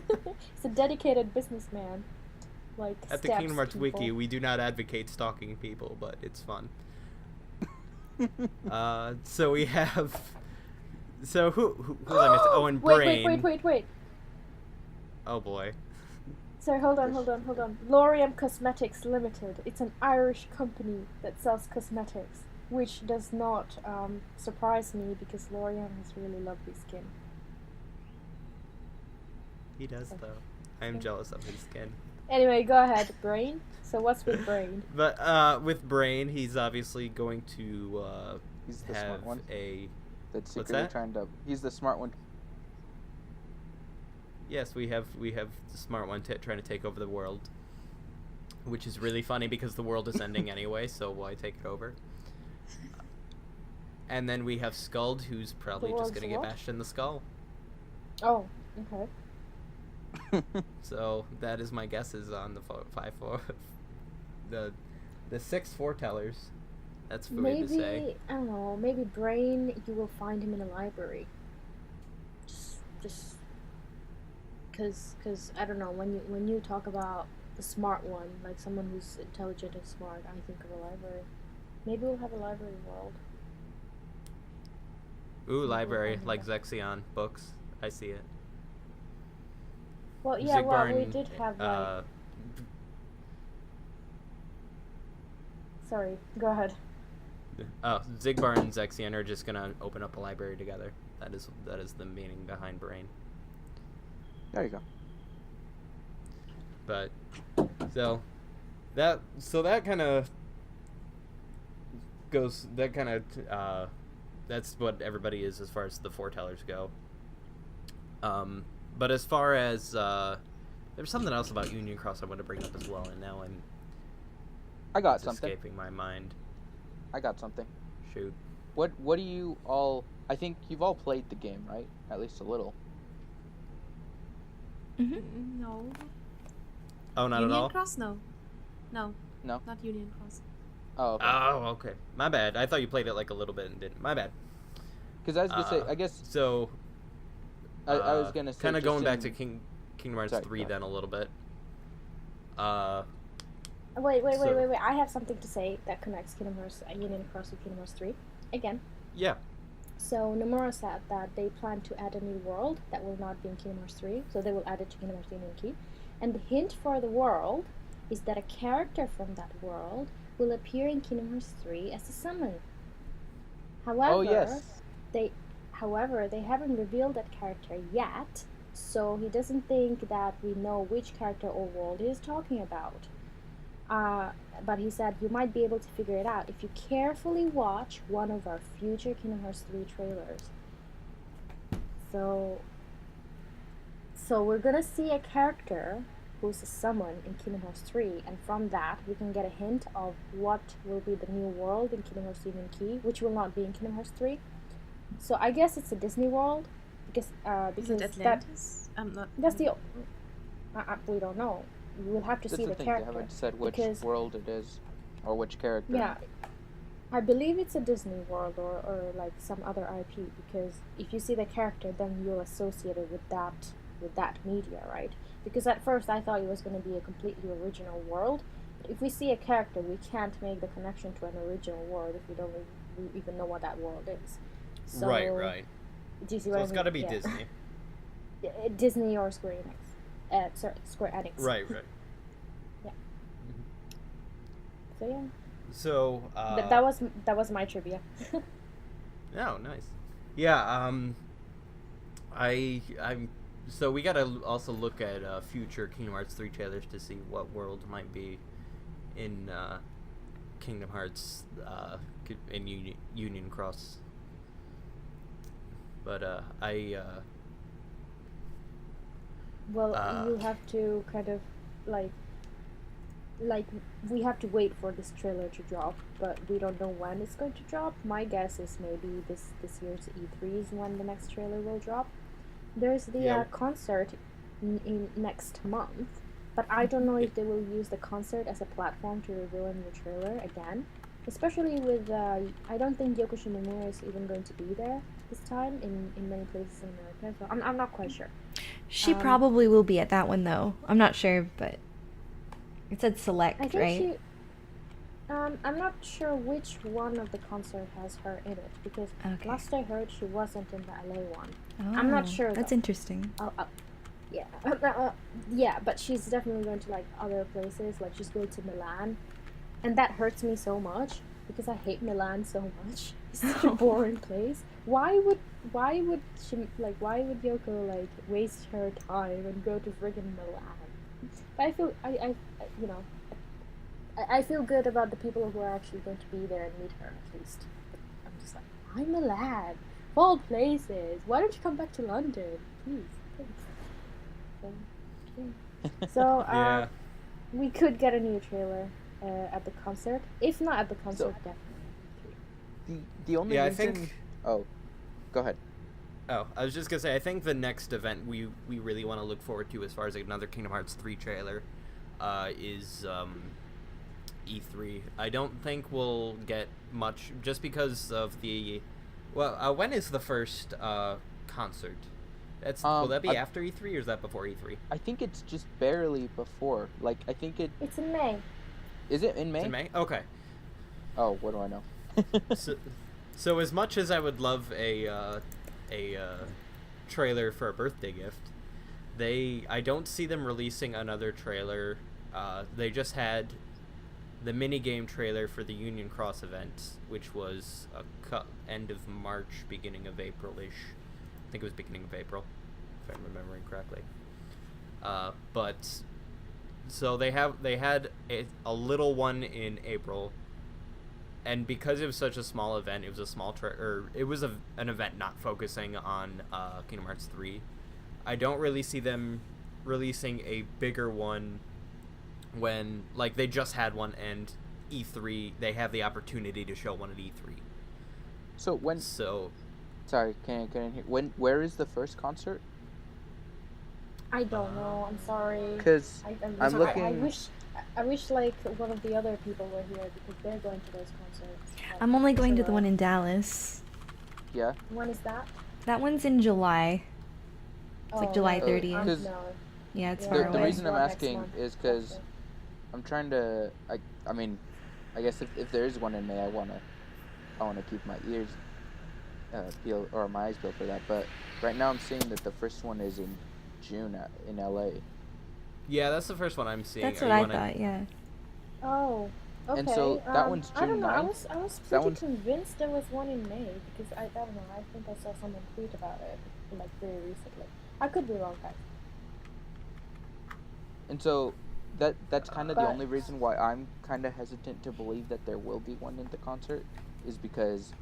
a dedicated businessman. Like At the steps Kingdom Hearts people. Wiki, we do not advocate stalking people, but it's fun. So we have. So who was I missing? Oh, and Brain. Wait. Oh boy. Sorry, hold on. Lorium Cosmetics Limited. It's an Irish company that sells cosmetics, which does not surprise me because Lorium has really lovely skin. He does though. I am jealous of his skin. Anyway, go ahead, Brain. So what's with Brain? But with Brain, he's obviously going to He's the have smart one. a. That's What's secretly that? trying to. He's the smart one. Yes, we have the smart one trying to take over the world, which is really funny because the world is ending anyway. So why take it over? And then we have Skuld, who's probably just world's gonna get what? bashed in the skull. Oh, okay. So that is my guesses on the 5-4. the 6 foretellers. That's weird to say. Maybe, I don't know, maybe Brain, you will find him in a library. Just because I don't know, when you talk about the smart one, like someone who's intelligent and smart, I think of a library. Maybe we'll have a library world. Ooh, library, like Zexion books. I see it. Well, yeah, well, we Zigbarn, did have like... Sorry, go ahead. Zigbar and Zexion are just gonna open up a library together. That is the meaning behind Brain. There you go. But that kind of goes. That kind of that's what everybody is as far as the foretellers go. But as far as there's something else about Union Cross I want to bring up as well, and now I got it's something. escaping my mind. I got something. Shoot. What do you all... I think you've all played the game, right? At least a little. No. Oh, not Union at all? Cross? No. No. No? Not Union Cross. Oh, okay. Oh, okay. My bad. I thought you played it like a little bit and didn't. My bad. Because I was going to say, I guess... So... I was going to say... kind of going back in... to Kingdom Hearts Sorry, 3 go then a little bit. Wait, So- I have something to say that connects Kingdom Hearts Union Cross with Kingdom Hearts 3. Again. Yeah. So Nomura said that they plan to add a new world that will not be in Kingdom Hearts 3, so they will add it to Kingdom Hearts Union Key. And the hint for the world is that a character from that world will appear in Kingdom Hearts 3 as a summon. However, Oh, yes. they haven't revealed that character yet, so he doesn't think that we know which character or world he is talking about. But he said you might be able to figure it out if you carefully watch one of our future Kingdom Hearts 3 trailers. So we're gonna see a character who's a summon in Kingdom Hearts 3, and from that we can get a hint of what will be the new world in Kingdom Hearts Union Key, which will not be in Kingdom Hearts 3. So I guess it's a Disney world, because Is it Atlantis? I'm not. that's the we don't know. We'll have to That's see the the thing, character. they haven't said which because- world it is. Or which character. Yeah, I believe it's a Disney world or like some other IP, because if you see the character, then you'll associate it with that media, right? Because at first I thought it was going to be a completely original world. But if we see a character, we can't make the connection to an original world if we don't even know what that world is. So, Right. Do you see So what I it's mean? got to be Yeah. Disney. Disney or Square Enix. Sorry, Square Enix. Right. So yeah, So that was my trivia. oh, nice. Yeah, so we gotta also look at future Kingdom Hearts 3 trailers to see what world might be in Kingdom Hearts in Union Cross. But Well, you have to kind of like we have to wait for this trailer to drop, but we don't know when it's going to drop. My guess is maybe this year's E3 is when the next trailer will drop. There's the Yeah. concert in next month, but I don't know if they will use the concert as a platform to reveal a new trailer again. Especially with I don't think Yoko Shimomura is even going to be there this time in many places in America, so I'm not quite sure. She probably will be at that one though. I'm not sure, but it said select, I think right? I'm not sure which one of the concert has her in it, because Okay. last I heard she wasn't in the LA one. I'm not sure, That's though. interesting. Yeah, yeah, but she's definitely going to like other places. Like she's going to Milan, and that hurts me so much because I hate Milan so much. It's such a boring place. Why would she why would Yoko like waste her time and go to friggin' Milan? But I feel I feel good about the people who are actually going to be there and meet her at least. But I'm just like, I'm Milan, of all places. Why don't you come back to London, please? So yeah. we could get a new trailer at the concert. If not at the concert, definitely. The only Yeah, I reason... think. Oh, go ahead. Oh, I was just gonna say, I think the next event we really want to look forward to, as far as another Kingdom Hearts 3 trailer, is E3. I don't think we'll get much just because of the. Well, when is the first concert? Will that be after E3 or is that before E3? I think it's just barely before. Like, I think It's in May. Is it in May? It's in May? Okay. Oh, what do I know? So as much as I would love a trailer for a birthday gift, I don't see them releasing another trailer. They just had the minigame trailer for the Union Cross event, which was end of March, beginning of April-ish. I think it was beginning of April, if I'm remembering correctly. But so they had a little one in April, and because it was such a small event, it was a small it was an event not focusing on Kingdom Hearts 3. I don't really see them releasing a bigger one when they just had one and E3 they have the opportunity to show one at E3. Sorry, can I hear? Where is the first concert? I don't know. I'm sorry. Because I'm looking. I wish one of the other people were here because they're going to those concerts. I'm only going to the one in Dallas. Yeah. When is that? That one's in July. It's like July 30th. No. Yeah, it's Yeah, far The away. reason I'm Next asking month. is because Okay. I'm trying to. I mean, I guess if there is one in May, I wanna keep my ears peeled or my eyes peeled for that. But right now, I'm seeing that the first one is in June in LA. Yeah, that's the first one I'm seeing. That's Are what you I thought, yeah. Oh. Okay. And so that one's I don't June know. 9th? I was That pretty one's- convinced there was one in May because I don't know. I think I saw someone tweet about it very recently. I could be wrong, guys. And so that's kind of the But- only reason why I'm kind of hesitant to believe that there will be one in the concert, is because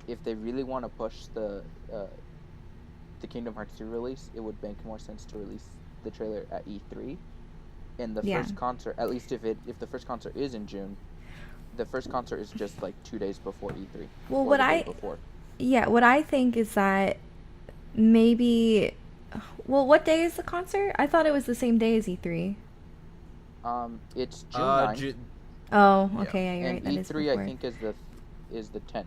if they really want to push the Kingdom Hearts 2 release, it would make more sense to release the trailer at E3. And the Yeah. first concert, at least if the first concert is in June, the first concert is just 2 days before E3. Well, or what the day I- before. Yeah, what I think is that maybe... Well, what day is the concert? I thought it was the same day as E3. It's June 9th, Oh, Yeah. okay, yeah, you're right. and That is E3 I before. think is the 10th.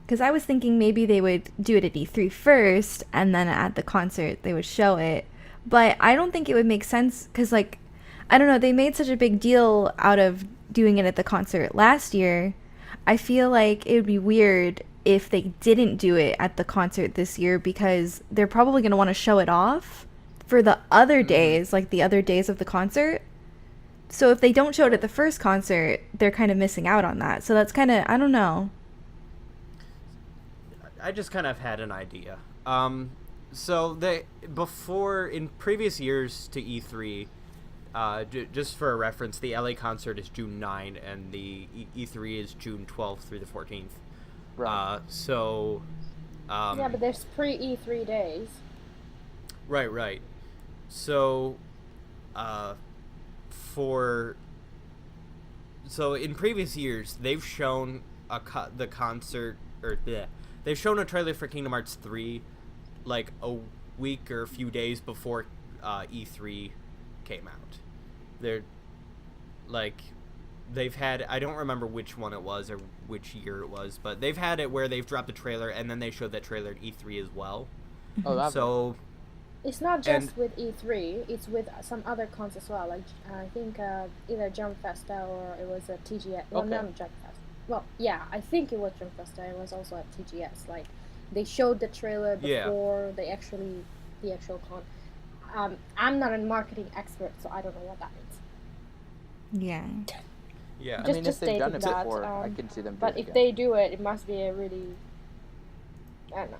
Because I was thinking maybe they would do it at E3 first, and then at the concert they would show it. But I don't think it would make sense, because, I don't know, they made such a big deal out of doing it at the concert last year. I feel like it would be weird if they didn't do it at the concert this year, because they're probably going to want to show it off for the other days, the other days of the concert. So if they don't show it at the first concert, they're kind of missing out on that. So that's kind of, I don't know. I just kind of had an idea. So in previous years to E3, just for a reference, the LA concert is June 9 and the E3 is June 12th through the 14th. Right. Yeah, but there's pre-E3 days. Right. So, in previous years, they've shown the concert, they've shown a trailer for Kingdom Hearts 3, a week or a few days before E3 came out. They've had, I don't remember which one it was or which year it was, but they've had it where they've dropped a trailer and then they showed that trailer at E3 as well. Oh, that So, It's not just with E3, it's with some other cons as well. I think either Jump Festa or it was a TGS. Well, Okay. not Jump Festa. Well, yeah, I think it was Jump Festa. It was also at TGS. They showed the trailer before the actual con. I'm not a marketing expert, so I don't know what that means. Yeah. yeah. I mean, if just they've done stating it that, before, I can see them do But it if again. they do it, it must be a really, I don't know.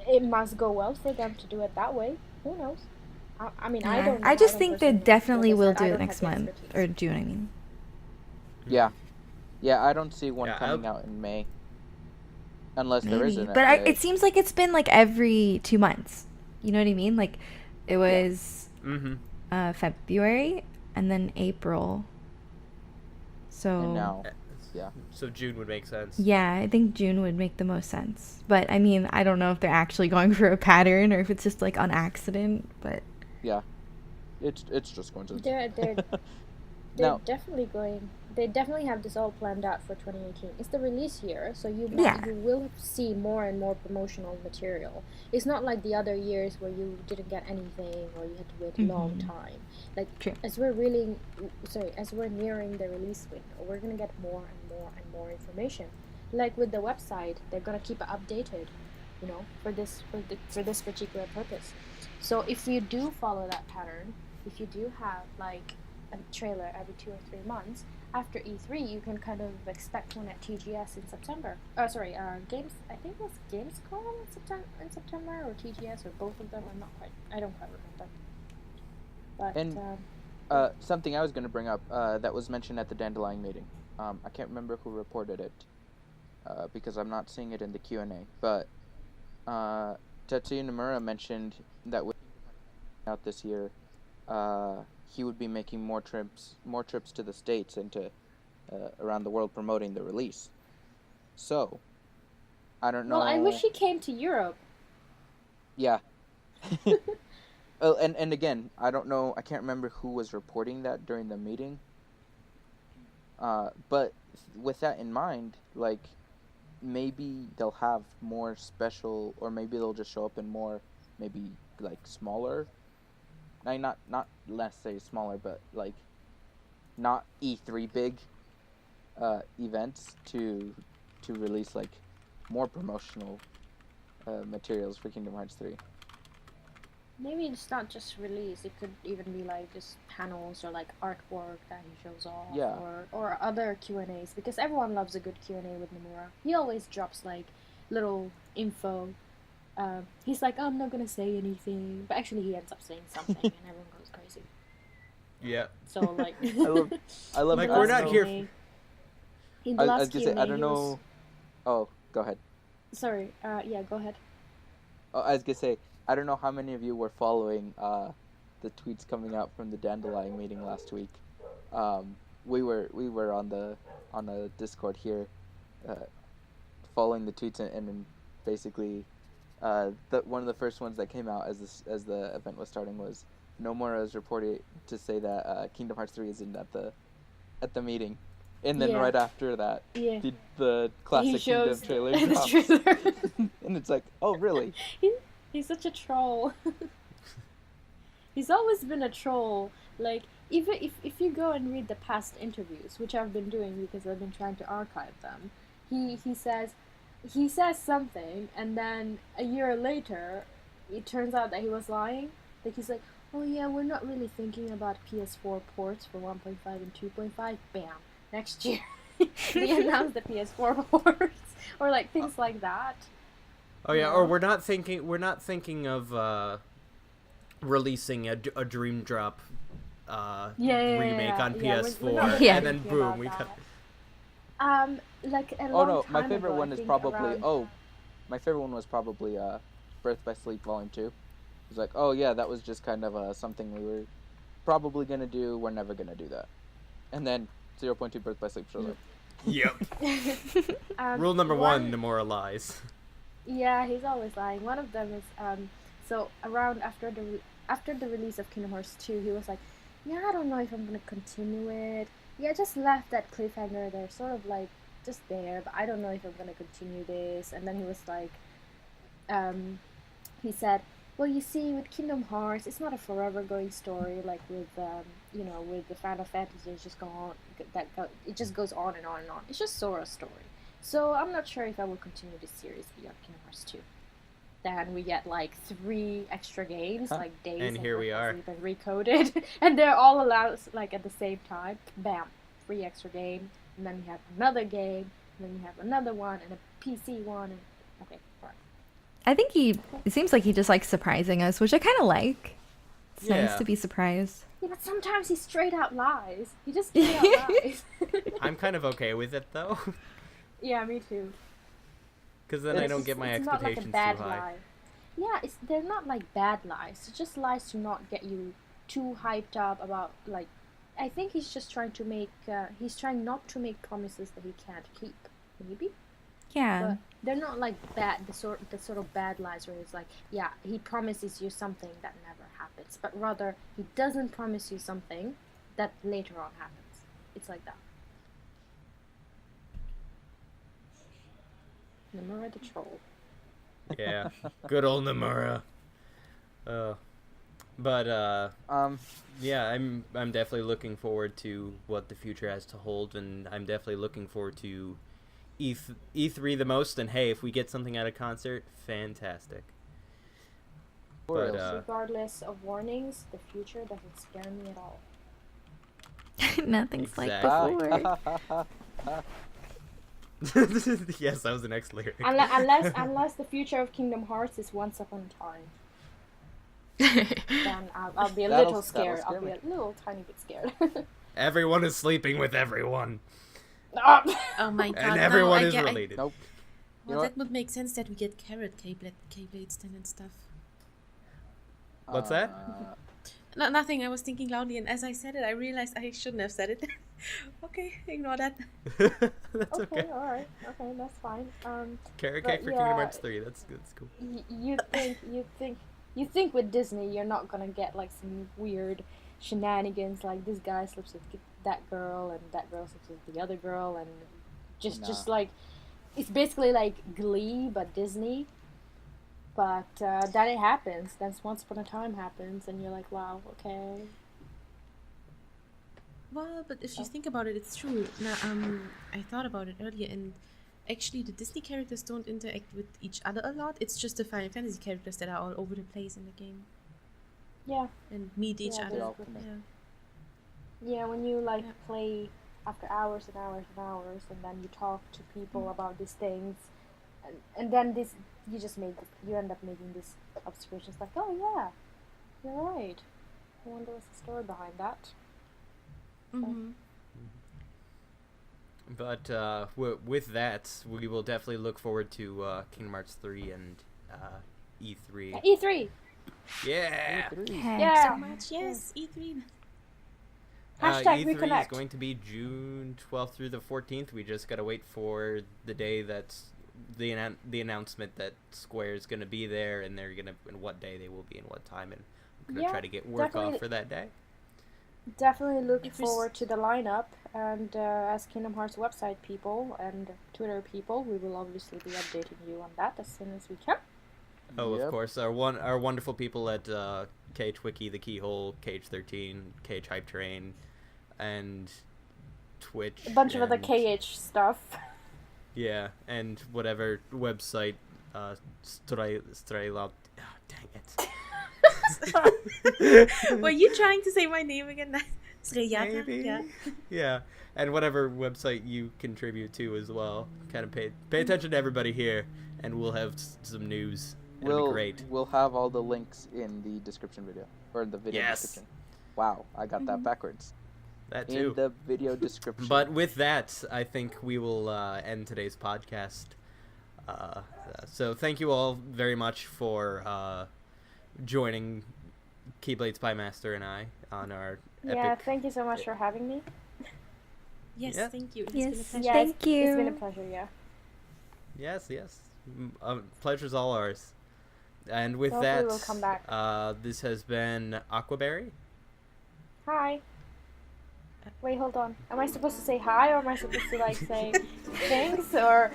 It must go well for them to do it that way. Who knows? I mean, I Yeah. don't know. I just don't think they personally- definitely like I will said, do I it don't next have the month. expertise. Or June, I mean. Yeah, I don't see one Yeah, coming out in May, unless there is Maybe. an. But it seems like it's been every 2 months. You know what I mean? It was February and then April. So And now, yeah. So June would make sense. yeah, I think June would make the most sense. But I mean, I don't know if they're actually going for a pattern or if it's just on accident. But Yeah, it's just coincidence. They're they're Now, definitely going. They definitely have this all planned out for 2018. It's the release year, so Yeah. you will see more and more promotional material. It's not like the other years where you didn't get anything or you had to wait a long time. Like True. as we're nearing the release window, we're gonna get more and more and more information. Like with the website, they're gonna keep it updated, for this particular purpose. So if you do follow that pattern, if you do have like a trailer every 2 or 3 months, after E3 you can kind of expect one at TGS in September. Games. I think it was Gamescom in September or TGS or both of them. I don't quite remember. But and something I was going to bring up that was mentioned at the Dandelion meeting. I can't remember who reported it because I'm not seeing it in the Q&A. But Tetsuya Nomura mentioned that with out this year, he would be making more trips to the States and to around the world promoting the release. So, I don't know. Well, I wish he came to Europe. Yeah. Oh, and again, I don't know. I can't remember who was reporting that during the meeting. But with that in mind, like, maybe they'll have more special, or maybe they'll just show up in more, maybe like smaller. Not let's say smaller, but like not E3 big events to release like more promotional materials for Kingdom Hearts 3. Maybe it's not just release. It could even be like just panels or like artwork that he shows off, Yeah. or other Q&As, because everyone loves a good Q&A with Nomura. He always drops like little info. He's like, I'm not gonna say anything, but actually he ends up saying something, and everyone goes crazy. Yeah. So like, I love. Like, I we're don't not know. here. In the I last was gonna say, Q&A, I don't know. Oh, go ahead. Sorry. Yeah, go ahead. Oh, I was gonna say, I don't know how many of you were following the tweets coming out from the Dandelion meeting last week. We were on the Discord here, following the tweets, and basically, one of the first ones that came out as the event was starting was Nomura is reported to say that Kingdom Hearts 3 isn't at the meeting, and then right after that, the classic Kingdom trailer drops. And it's like, oh really? He's such a troll. He's always been a troll. Like, even if you go and read the past interviews, which I've been doing because I've been trying to archive them, he says something, and then a year later, it turns out that he was lying. Like, he's like, oh yeah, we're not really thinking about PS4 ports for 1.5 and 2.5. Bam, next year they announced the PS4 ports, or like things like that. Oh yeah, or we're not thinking of releasing a Dream Drop remake on PS4, we're not really and then thinking boom, about we that. cut. Like a Oh long no, time my favorite ago, one I is think probably around... my favorite one was probably Birth by Sleep Volume 2. It was like, oh yeah, that was just kind of something we were probably gonna do. We're never gonna do that. And then 0.2 Birth by Sleep shows up. Yep. Rule number one: Nomura lies. Yeah, he's always lying. One of them is so around after the release of Kingdom Hearts 2, he was like, yeah, I don't know if I'm gonna continue it. Yeah, I just left that cliffhanger there, sort of like just there, but I don't know if I'm gonna continue this. And then he was like, he said, well, you see, with Kingdom Hearts, it's not a forever going story like with with the Final Fantasy. It just goes on and on and on. It's just Sora's story. So I'm not sure if I will continue this series beyond Kingdom Hearts 2. Then we get like 3 extra games, like Days And here we are. Sleep and Recoded, and they're all allowed like at the same time. Bam, 3 extra games, and then we have another game, and then we have another one, and a PC one, and okay, alright. I think it seems like he just likes surprising us, which I kind of like. It's nice Yeah. to be surprised. Yeah, but sometimes he straight out lies. He just straight out lies. I'm kind of okay with it though, Yeah, me too. because then I don't get my it's not like a expectations bad too high. lie. Yeah, they're not like bad lies. It's just lies to not get you too hyped up about like. I think he's just trying to make. He's trying not to make promises that he can't keep. Maybe. Yeah. But they're not like bad. The sort of bad lies where it's like, yeah, he promises you something that never happens, but rather he doesn't promise you something that later on happens. It's like that. Nomura the troll. Yeah, good old Nomura. But yeah, I'm definitely looking forward to what the future has to hold, and I'm definitely looking forward to E3 the most. And hey, if we get something out of concert, fantastic. But regardless of warnings, the future doesn't scare me at all. Nothing's Exactly. like before. Yes, that was the next lyric. Unless the future of Kingdom Hearts is Once Upon a Time. Then I'll be a little scared. I'll be a little tiny bit scared. Everyone is sleeping with everyone. Oh my god. And everyone no, is related. Nope. Well, that would make sense that we get carrot Keyblades then and stuff. What's that? No, nothing. I was thinking loudly, and as I said it, I realized I shouldn't have said it. Okay, ignore that. That's okay. Alright. Okay, that's fine. Carrot but cake for Kingdom Hearts 3. That's cool. You think with Disney you're not gonna get like some weird shenanigans like this guy sleeps with that girl and that girl sleeps with the other girl and just like it's basically like Glee but Disney. But then it happens. Then Once Upon a Time happens, and you're like, wow, okay. Well, but if you think about it, it's true. Now, I thought about it earlier, and actually, the Disney characters don't interact with each other a lot. It's just the Final Fantasy characters that are all over the place in the game. Yeah. And meet each other. Yeah, when you like play after hours and hours and hours, and then you talk to people about these things, and then you end up making these observations like, oh yeah, you're right. I wonder what's the story behind that. Mm-hmm. But with that, we will definitely look forward to Kingdom Hearts 3 and E3. E3. Yeah. Yeah. So much, yes, E3. Hashtag E3 reconnect. is going to be June 12th through the 14th. We just gotta wait for the day that's the announcement that Square is gonna be there, and and what day they will be and what time, and I'm gonna try to get work off for that day. Definitely look forward to the lineup, and as Kingdom Hearts website people and Twitter people, we will obviously be updating you on that as soon as we can. Oh, of course, our wonderful people at KHWiki, the Keyhole, KH13, KH Hype Train, and Twitch. A bunch of other KH stuff. Yeah, and whatever website, Sreliata. Oh, dang it. Were you trying to say my name again? Sreliata? Maybe. Yeah. Yeah, and whatever website you contribute to as well. Kind of pay attention to everybody here, and we'll have some news. It'll be great. We'll have all the links in the description video, or the video description. Wow, I got that backwards. That too. In the video description. But with that, I think we will end today's podcast. So thank you all very much for joining KeybladeSpyMaster and I on our epic... thank you so much for having me. Yes, Yeah. thank you. It's Yes, been a pleasure. thank you. It's been a pleasure, yeah. Yes. Pleasure's all ours. And with Hopefully that, we'll come back. This has been Aquaberry. Hi. Wait, hold on. Am I supposed to say hi, or am I supposed to like say thanks, or...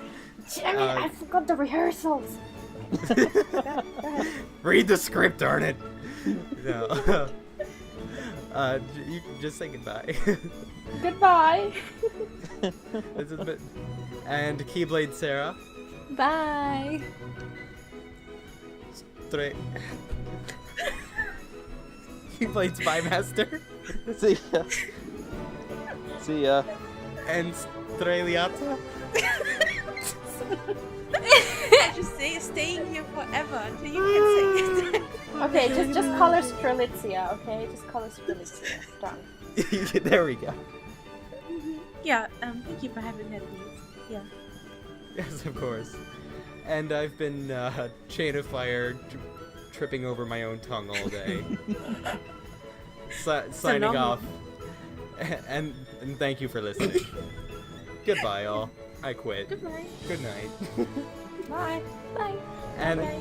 I mean, I forgot the rehearsals. Go ahead. Read the script, darn it. No. You can just say goodbye. Goodbye. This has been... And KeybladeSarah. Bye. KeybladeSpyMaster. See ya. See ya. And Sreliata. I just say staying here forever until you can say it. Okay, just call her Sreliata, okay? Just call her Sreliata. Done. There we go. Yeah, thank you for having me. Yeah. Yes, of course. And I've been Chainoffire, tripping over my own tongue all day. Signing off. And thank you for listening. Goodbye, all. I quit. Goodbye. Good night. Bye. Bye. And Bye.